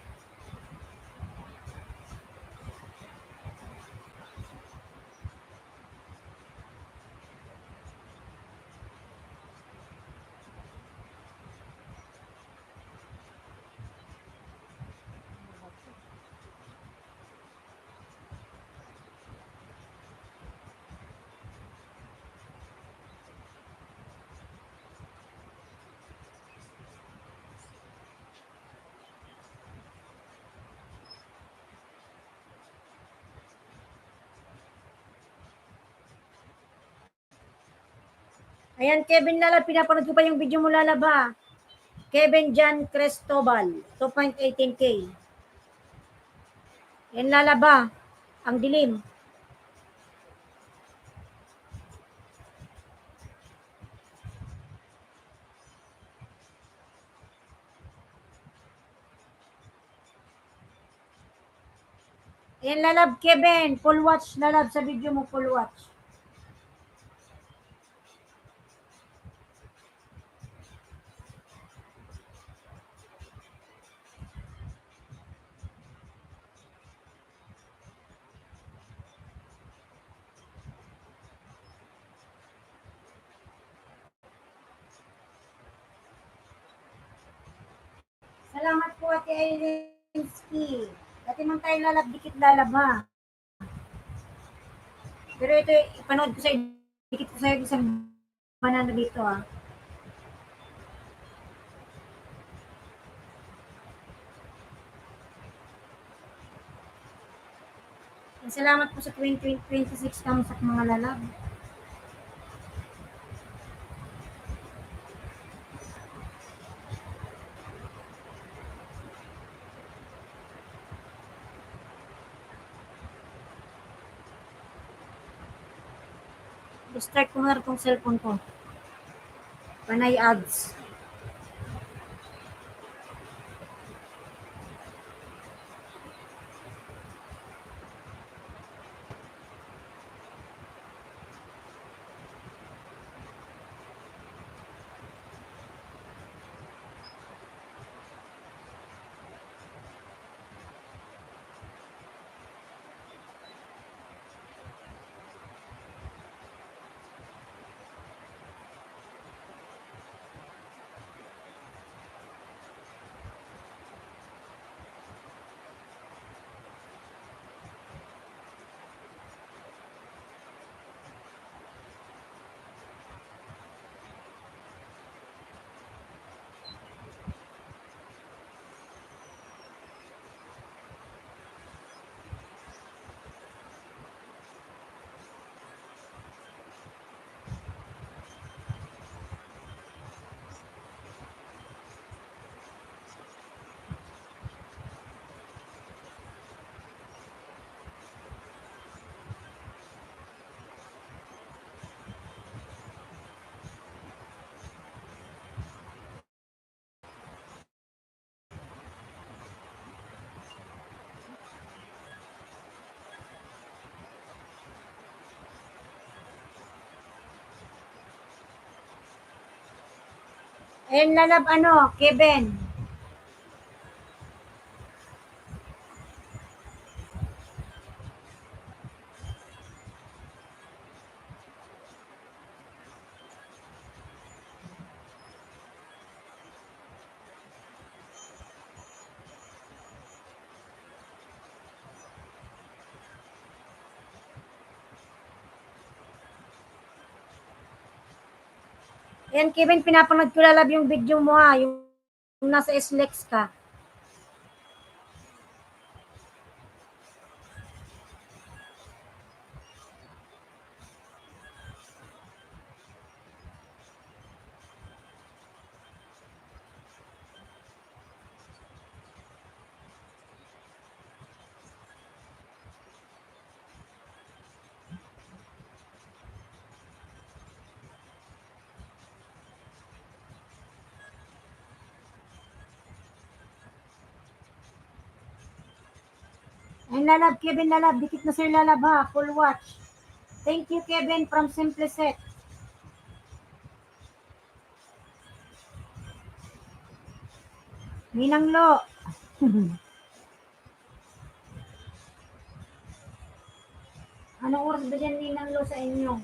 Ayan, Kevin Lalab, pinapanood ko pa yung video mo Lalab ha. Kevin Jan Cristobal, 2.18K. Yan Lalab ha. Ang dilim. Ayan Lalab, Kevin. Full watch Lalab sa video mo, full watch. Salamat po Ate Eilensky. Dati man tayo Lalab, dikit Lalab ha. Pero ito, ipanood ko sa dikit ko sa isang banana dito ha. Salamat po sa 2026 thumbs up mga Lalab. start ko nga itong cellphone ko. Panay ads. Ayan lalab Kevin. Ayan Kevin, pinapanood ko lalab yung video mo yung nasa SLEX ka. Ayan lalab, Kevin lalab, dikit na sa'yo lalab ha, full watch. Thank you Kevin from Simplicet. Ninang Lo. Anong oras ba dyan Ninang Lo sa inyo?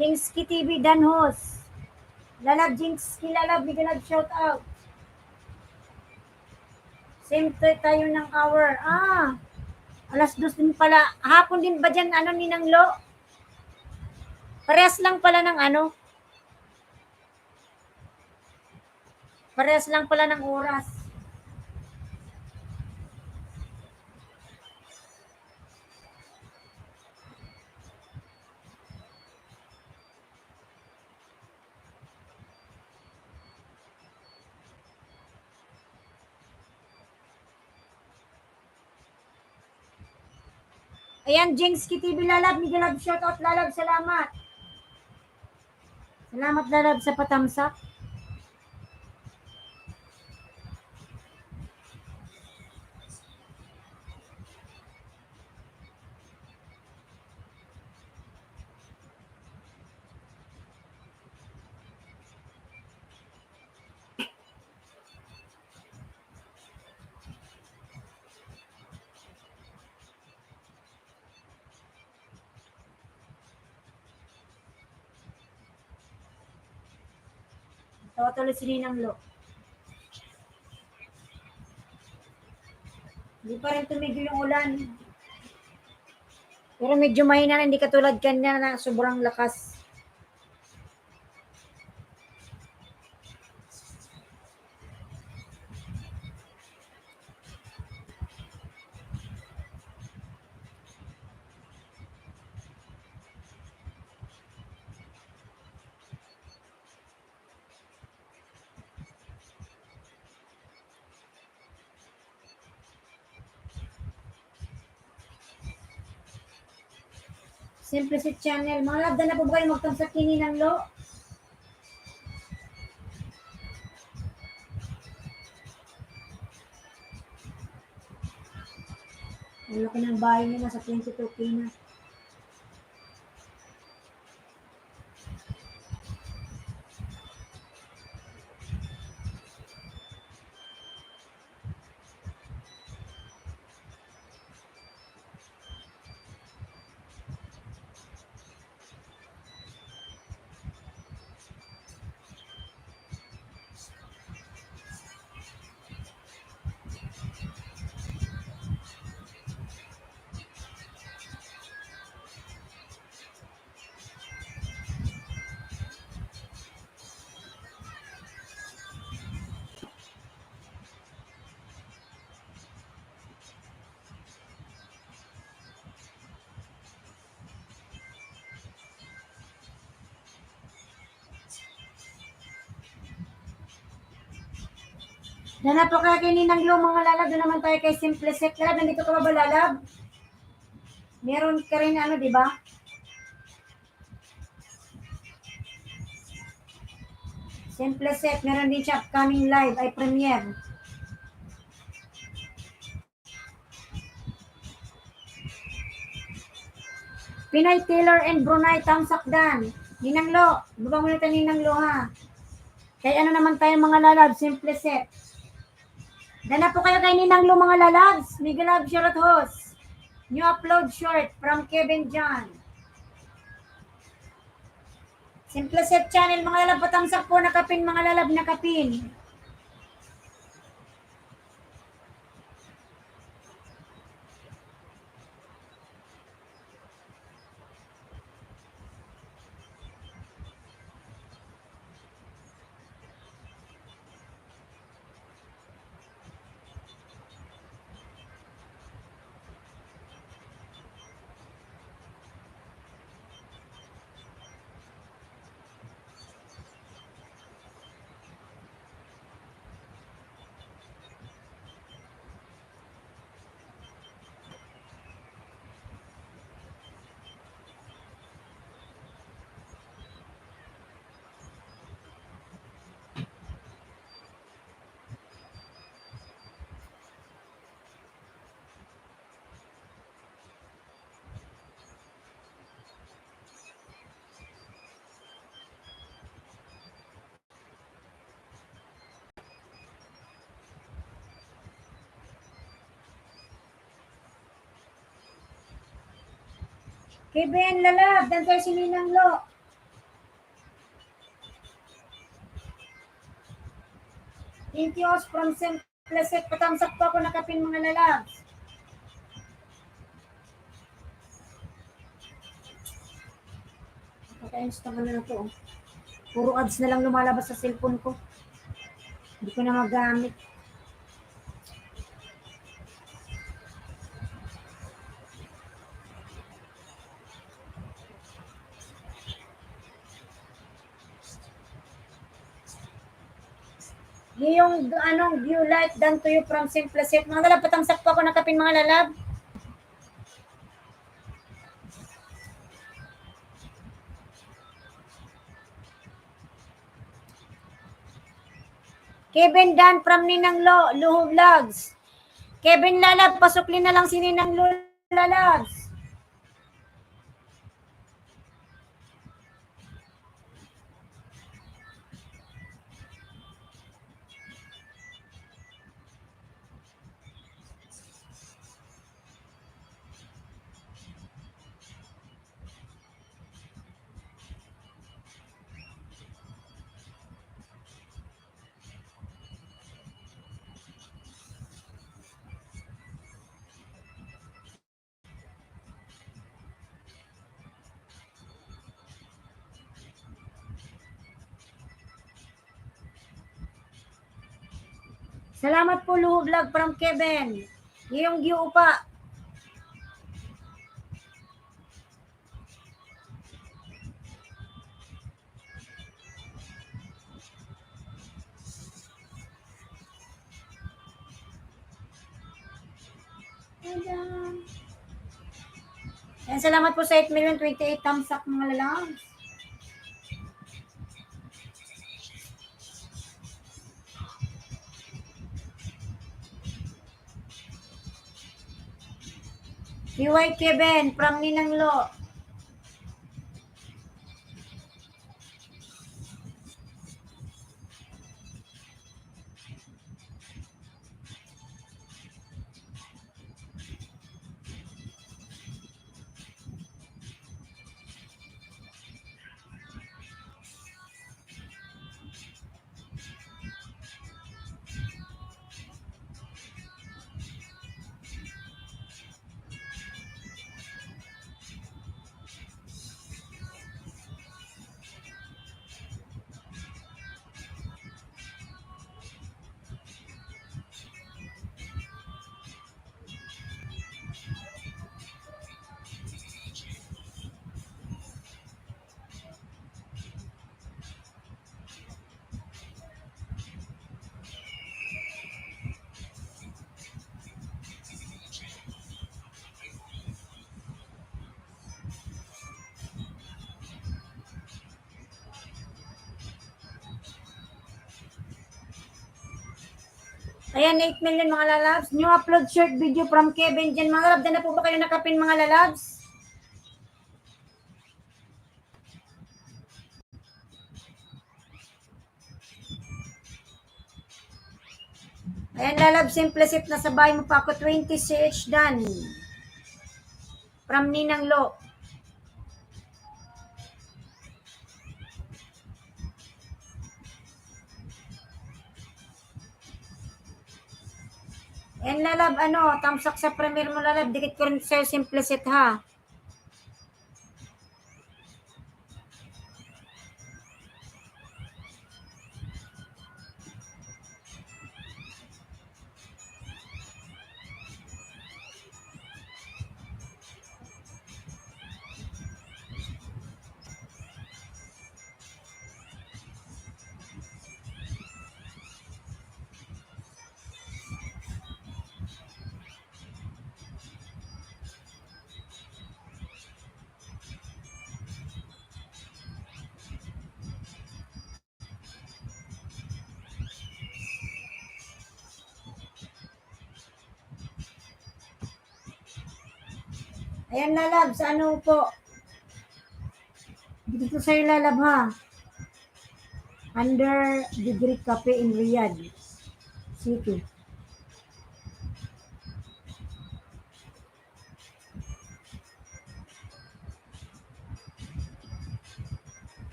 Jinxki TV Danhos. Lalab Jinxki lalab, bigyan nag shout out. Same tayo ng hour. Alas 2 din pala. Hapon din ba dyan Ninang Lo? Parehas lang pala ng Parehas lang pala ng oras. Ayan, Jinxki TV lalab, bigyan nag shout out lalab, salamat. Salamat lalab sa patamsak. Tawa tuloy si Ninang Lo. Hindi pa rin tumigil yung ulan. Pero medyo mahina na, hindi katulad kanya na sobrang lakas. Simplicity Channel. Mga love, na po ba kayo magtamsak kini ng Lo? Ang laki ng bahay nila sa 22K na. Dana po kaya kay Ninang Lo, mga lalab. Doon naman tayo kay Simple Set. Lalab, nandito ka ba lalab? Meron ka rin ano, di ba? Simple Set, meron din siya upcoming live ay premiere. Pinay Taylor and Brunei Tamsakdan. Ninang Lo, baba muna tayo Ninang Lo ha. Kaya ano naman tayo mga lalab, Simple Set. Dana po kayo kay Ninang Lo mga lalabs. Miguel Love Short Host. New upload short from Kevin John. Simple Set Channel mga lalab, patamsak po nakapin mga lalab nakapin. Kay Ben lalab, dan tayo si Ninang Lo. Thank you from Simple Set. Patamsak po ako nakapin mga lalabs. Paka-insta ko na to. Puro ads na lang lumalabas sa cellphone ko. Hindi ko na magamit. Yung anong view light done to you from Simple Set. Mga lalab, patamsak po ako nakapin mga lalab. Kevin Dan from Ninang Lo, Luho Vlogs. Kevin lalab, pasuklin na lang si Ninang Lo lalabs. Salamat po, Luho Vlog from Kevin. Yung giupa. Ayan, salamat po sa 8,028 thumbs up mga lalabs. PY Kevin from Ninang Lo. Ayan, 8 million mga lalabs. New upload short video from Kevin dyan. Mga lalabs, na po ba kayo nakapin mga lalabs? Ayan, lalabs, simplicit na sabay mo pa ako. 20 CH done. From Ninang Lo. Ayan, lalab, tamsak sa premier mo lalab. Dikit ko rin sa'yo, simplicit ha. Ayan, lalab, sa ano po. Dito sa'yo lalab ha. Under Degree Cafe in Riyadh City.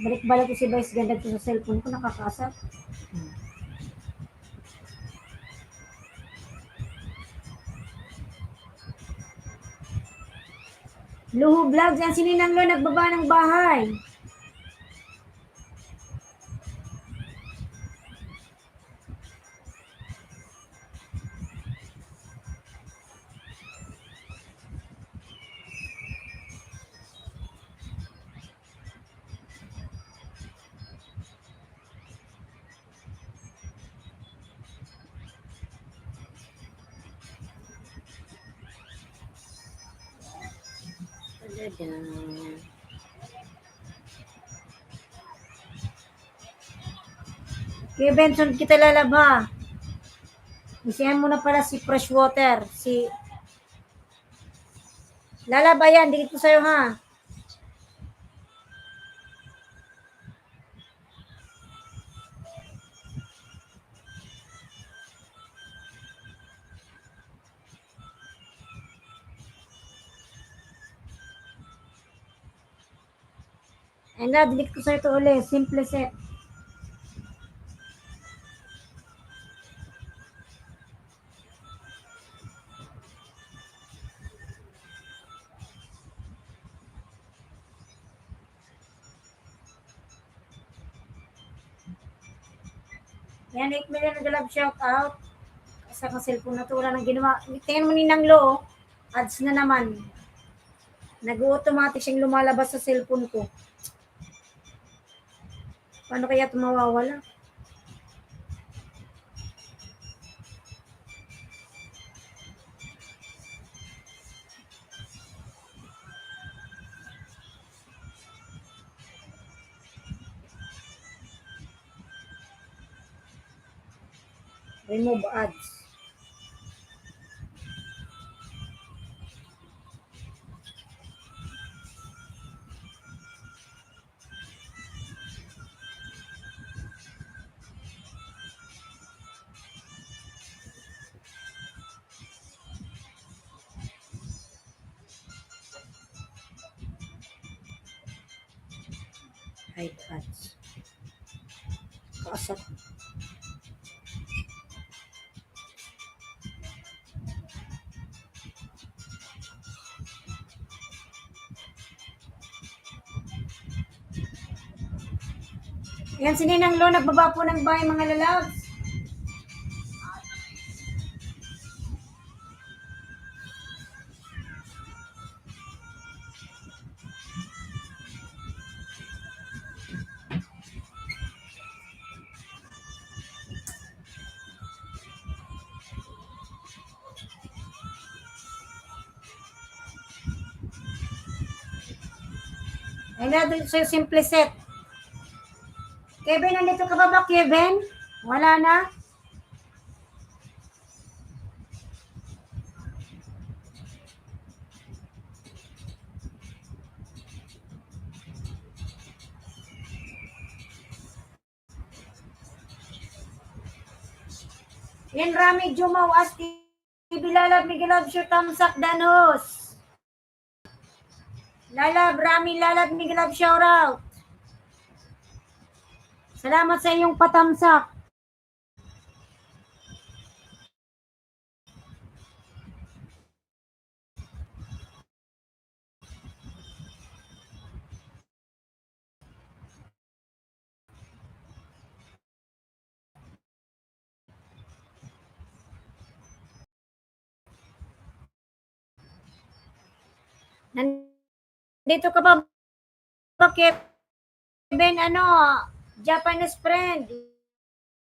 Balik-balik ko si Vice ganda ko sa cellphone ko, nakakasap. Luho Vlogs, yan si Ninang Lo, nagbaba ng bahay. Kaya Benson, kita lalab ha. Isihan mo na pala si Freshwater. Si lalab, ayan, dito sa'yo ha. And na, delete ko sa'yo ito ulit. Simple set. Yan, 8 million nag-love shout out. Sa kang cellphone na to, wala nang ginawa. Tingnan mo Ninang Lo, ads na naman. Nag-automatic siyang lumalabas sa cellphone ko. Paano kaya ito mawawala? Remove ads. Hide ads. Kaasat. Yan si Ninang Lo, nagbaba po ng bahay mga lalabs. Ay na, so simple set. Kevin, nandito ka ba Kevin? Wala na? Yan Rami Jumaw Asti Bilalab Miguelab Sure Tamsak Danos. Lalab Rami Lalab Miguelab shoutout. Salamat sa iyong patamsak. Nandito ka ba Kevin, ano, Japanese friend?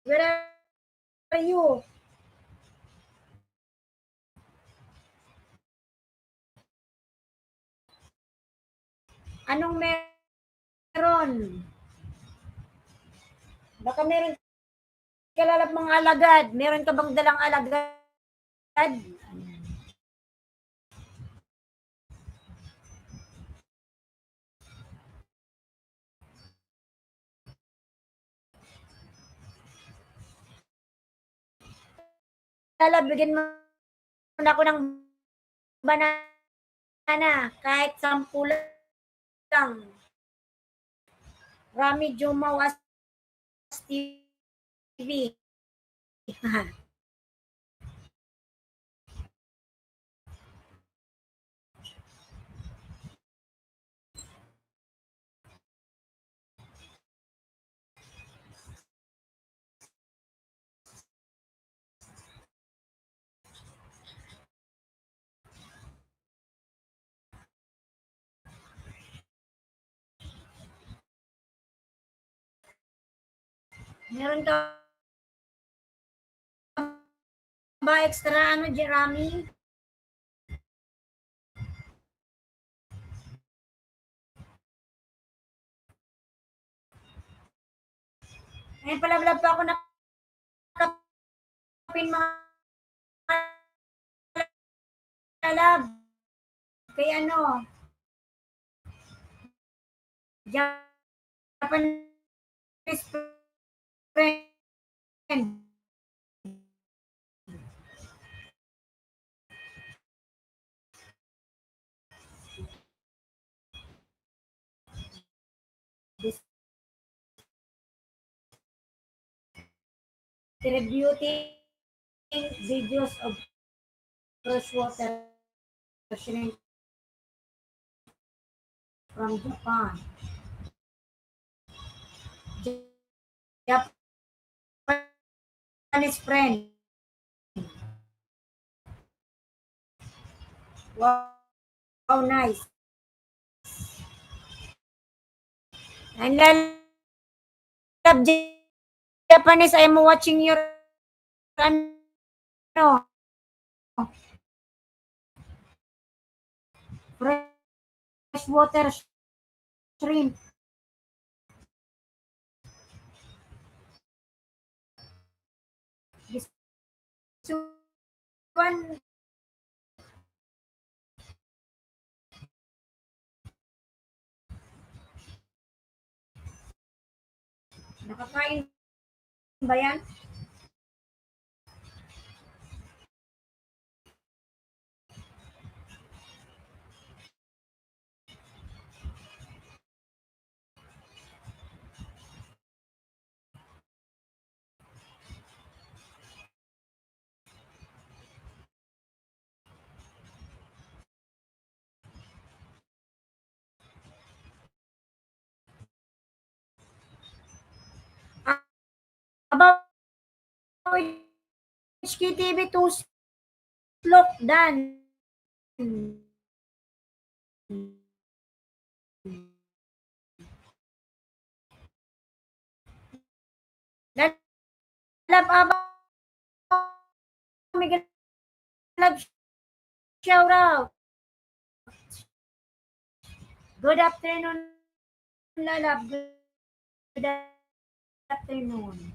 Where are you? Anong meron? Baka meron kalalap mga alagad. Meron ka bang dalang alagad? Bigyan mo na ako ng banana. Kahit 10 lang. Rami Jumawas TV. Meron ka ba extra ano, Jeremy? Ngayon pala pa ako nakapin mga lab. Kay ano, Japanese friend. Distributing videos of freshwater shrimp from Japan. Japanese friend. Wow, nice. And I love Japanese. I'm watching your ano, freshwater shrimp. This one, nakakain ba yan? About HKTV 2 slok dan. Love about Miguel, love shout out. Good afternoon, lalab. Good afternoon.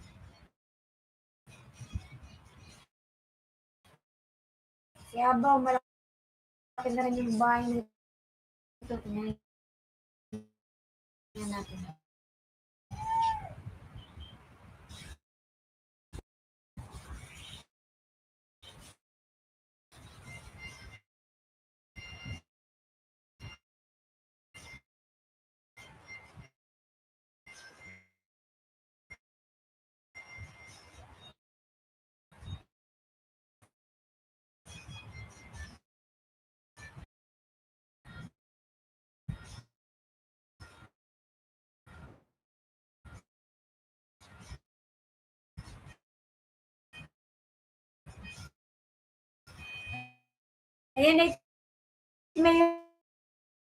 Si Abaw, malaki na rin yung bahay nito. Tingnan natin. Ayan, 8 million.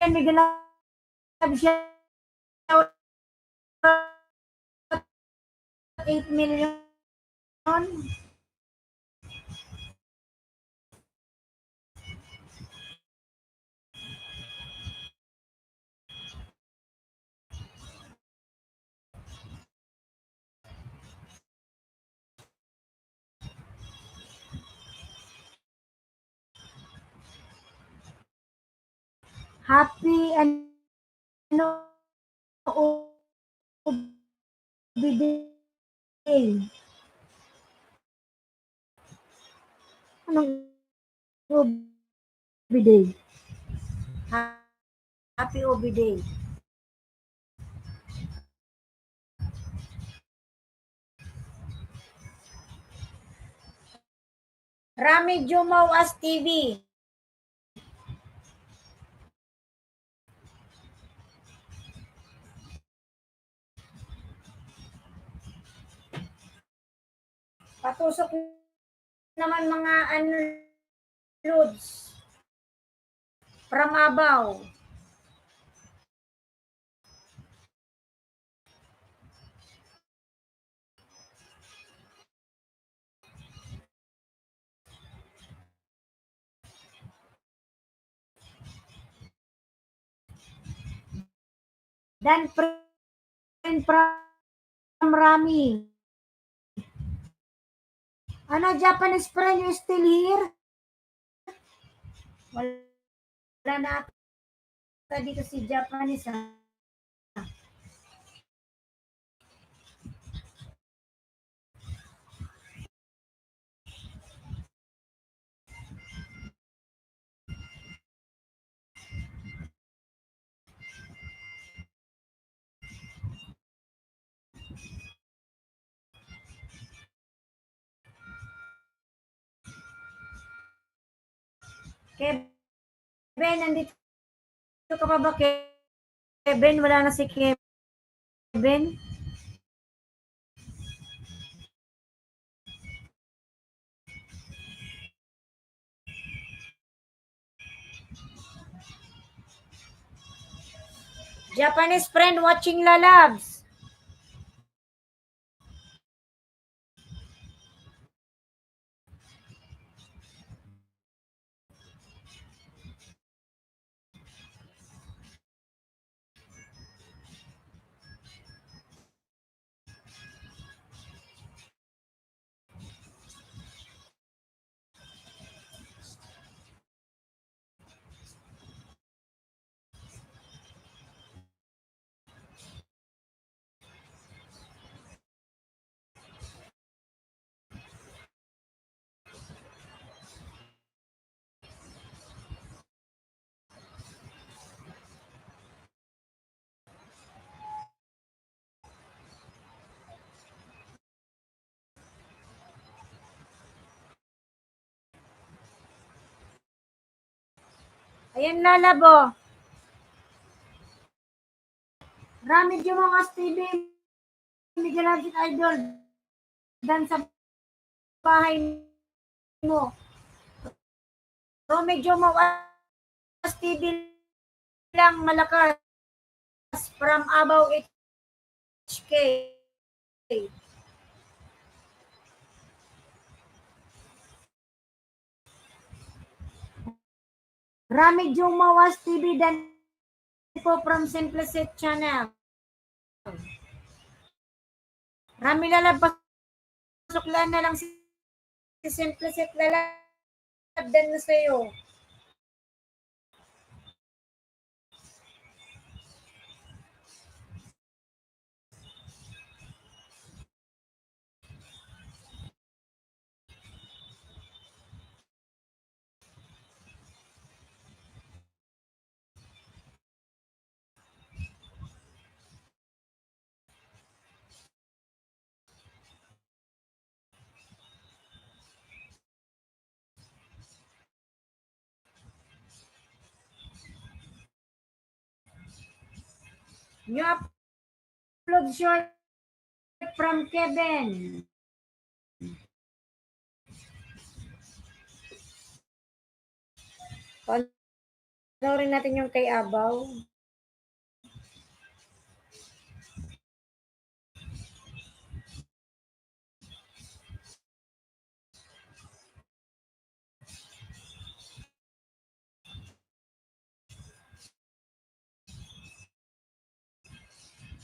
Miguel, love shout out. 8 million. Happy ano day. Anong day? Happy Obi Day. Rami Jumaw as TV. Patusok naman mga unloads from Abaw. Dan friend from Rami. Ano, Japanese friend, you still here? Wala na ata dito si Japanese, ha? Kevin, nandito ka pa ba, Kevin? Wala na si Kevin. Japanese friend watching lalabs. Ayan lalabo. Rami yung mga TV. Miguel Angel Idol. Dan sa bahay mo. So medyo mawas TV lang malakas from above HK. Rami yung mawas TV dan po from Simplicity Channel. Rami lalabas. Suklan na lang si Simplicity lalabdan na sa'yo. New upload short from Kevin. Panoorin natin yung kay Abaw.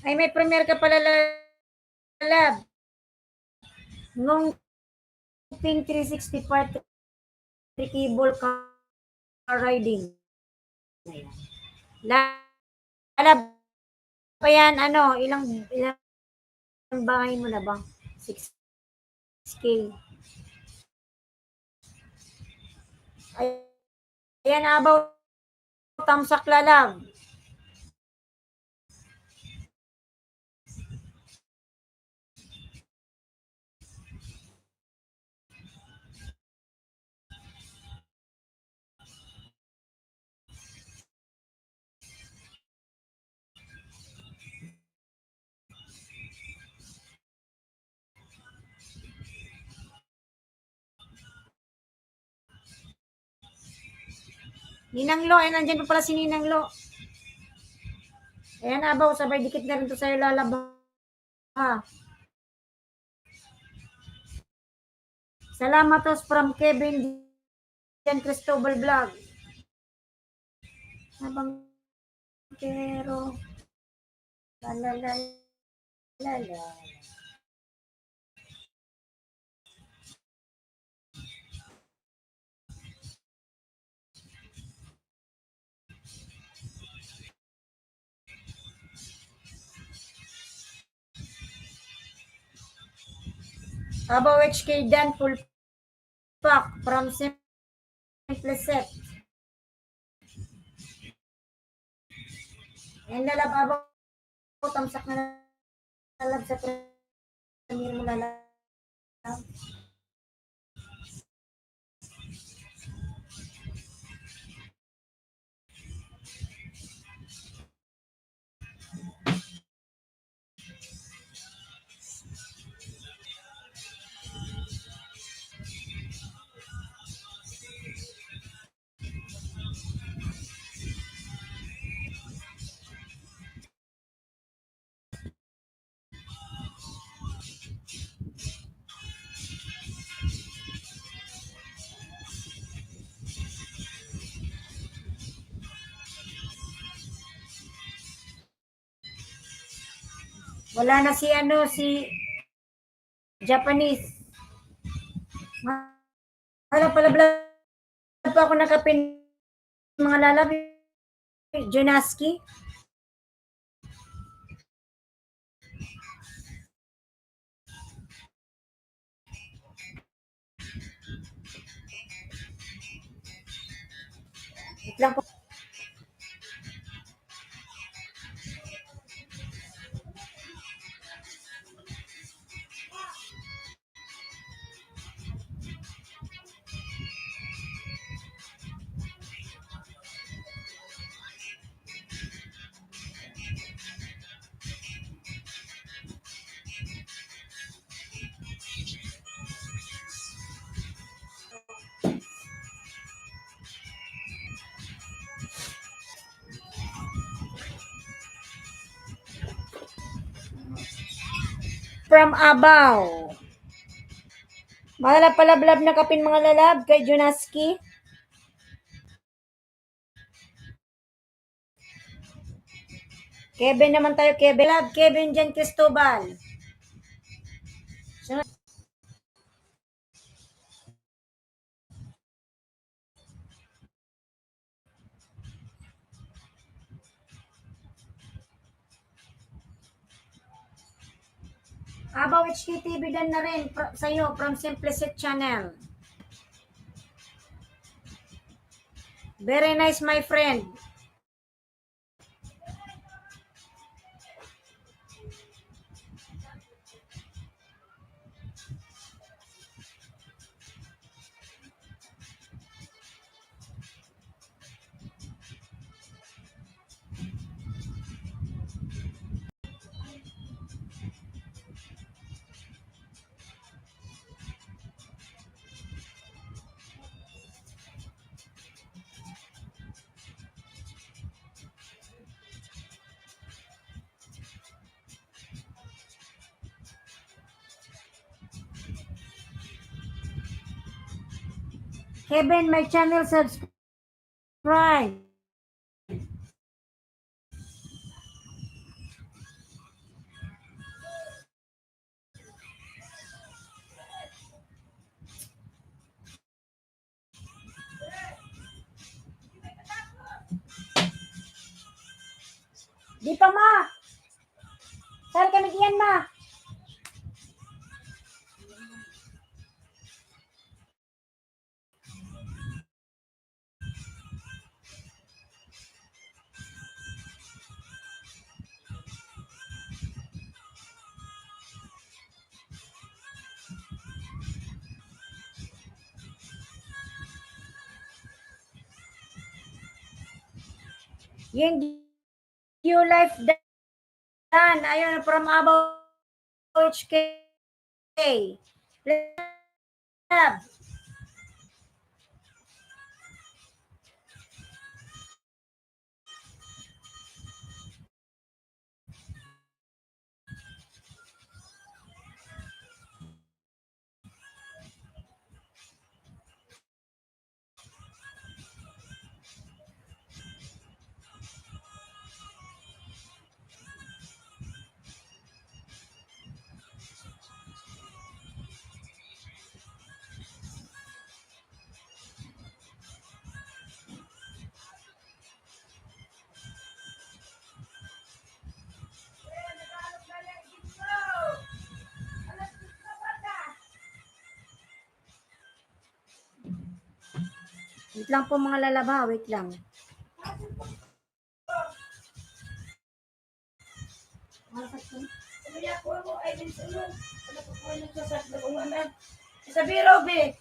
Ay, may premiere ka pala lab. Nung Pink 360 part 3 cable car riding. Lalab pa yan, ano, ilang bahay mo na ba? 6K. Ayan, Abaw, tamsak lalab. Ninang Lo, ay nandiyan pa pala si Ninang Lo. Ayan, Abaw, sabay dikit na rin to sa'yo lalaba. Salamat tos from Kevin Jan Cristobal Vlog. Habang kero. Lalalala. Abaw HK Dan full pack from Simplicet. And lalab Abaw tamsak na lalab sa premier mo lalab. Wala na si si Japanese. Wala pala vlog pa ako nakapin mga lalabi. Junaski. Wait lang po. From Abaw. Malapalablab na kapin mga lalab kay Junaski. Kevin naman tayo, Kevin. Lab, Kevin Jan Cristobal. Sunod. Abaw HKTV din na rin sa'yo from Simplicit Channel. Very nice, my friend. Kevin, my channel subscribe. Di pa ma. Saan kami diyan ma? Yung Q Life Dan. Ayun, from Abaw HK. Lab. Wait lang po mga lalaba, wait lang. Sabi, Robby,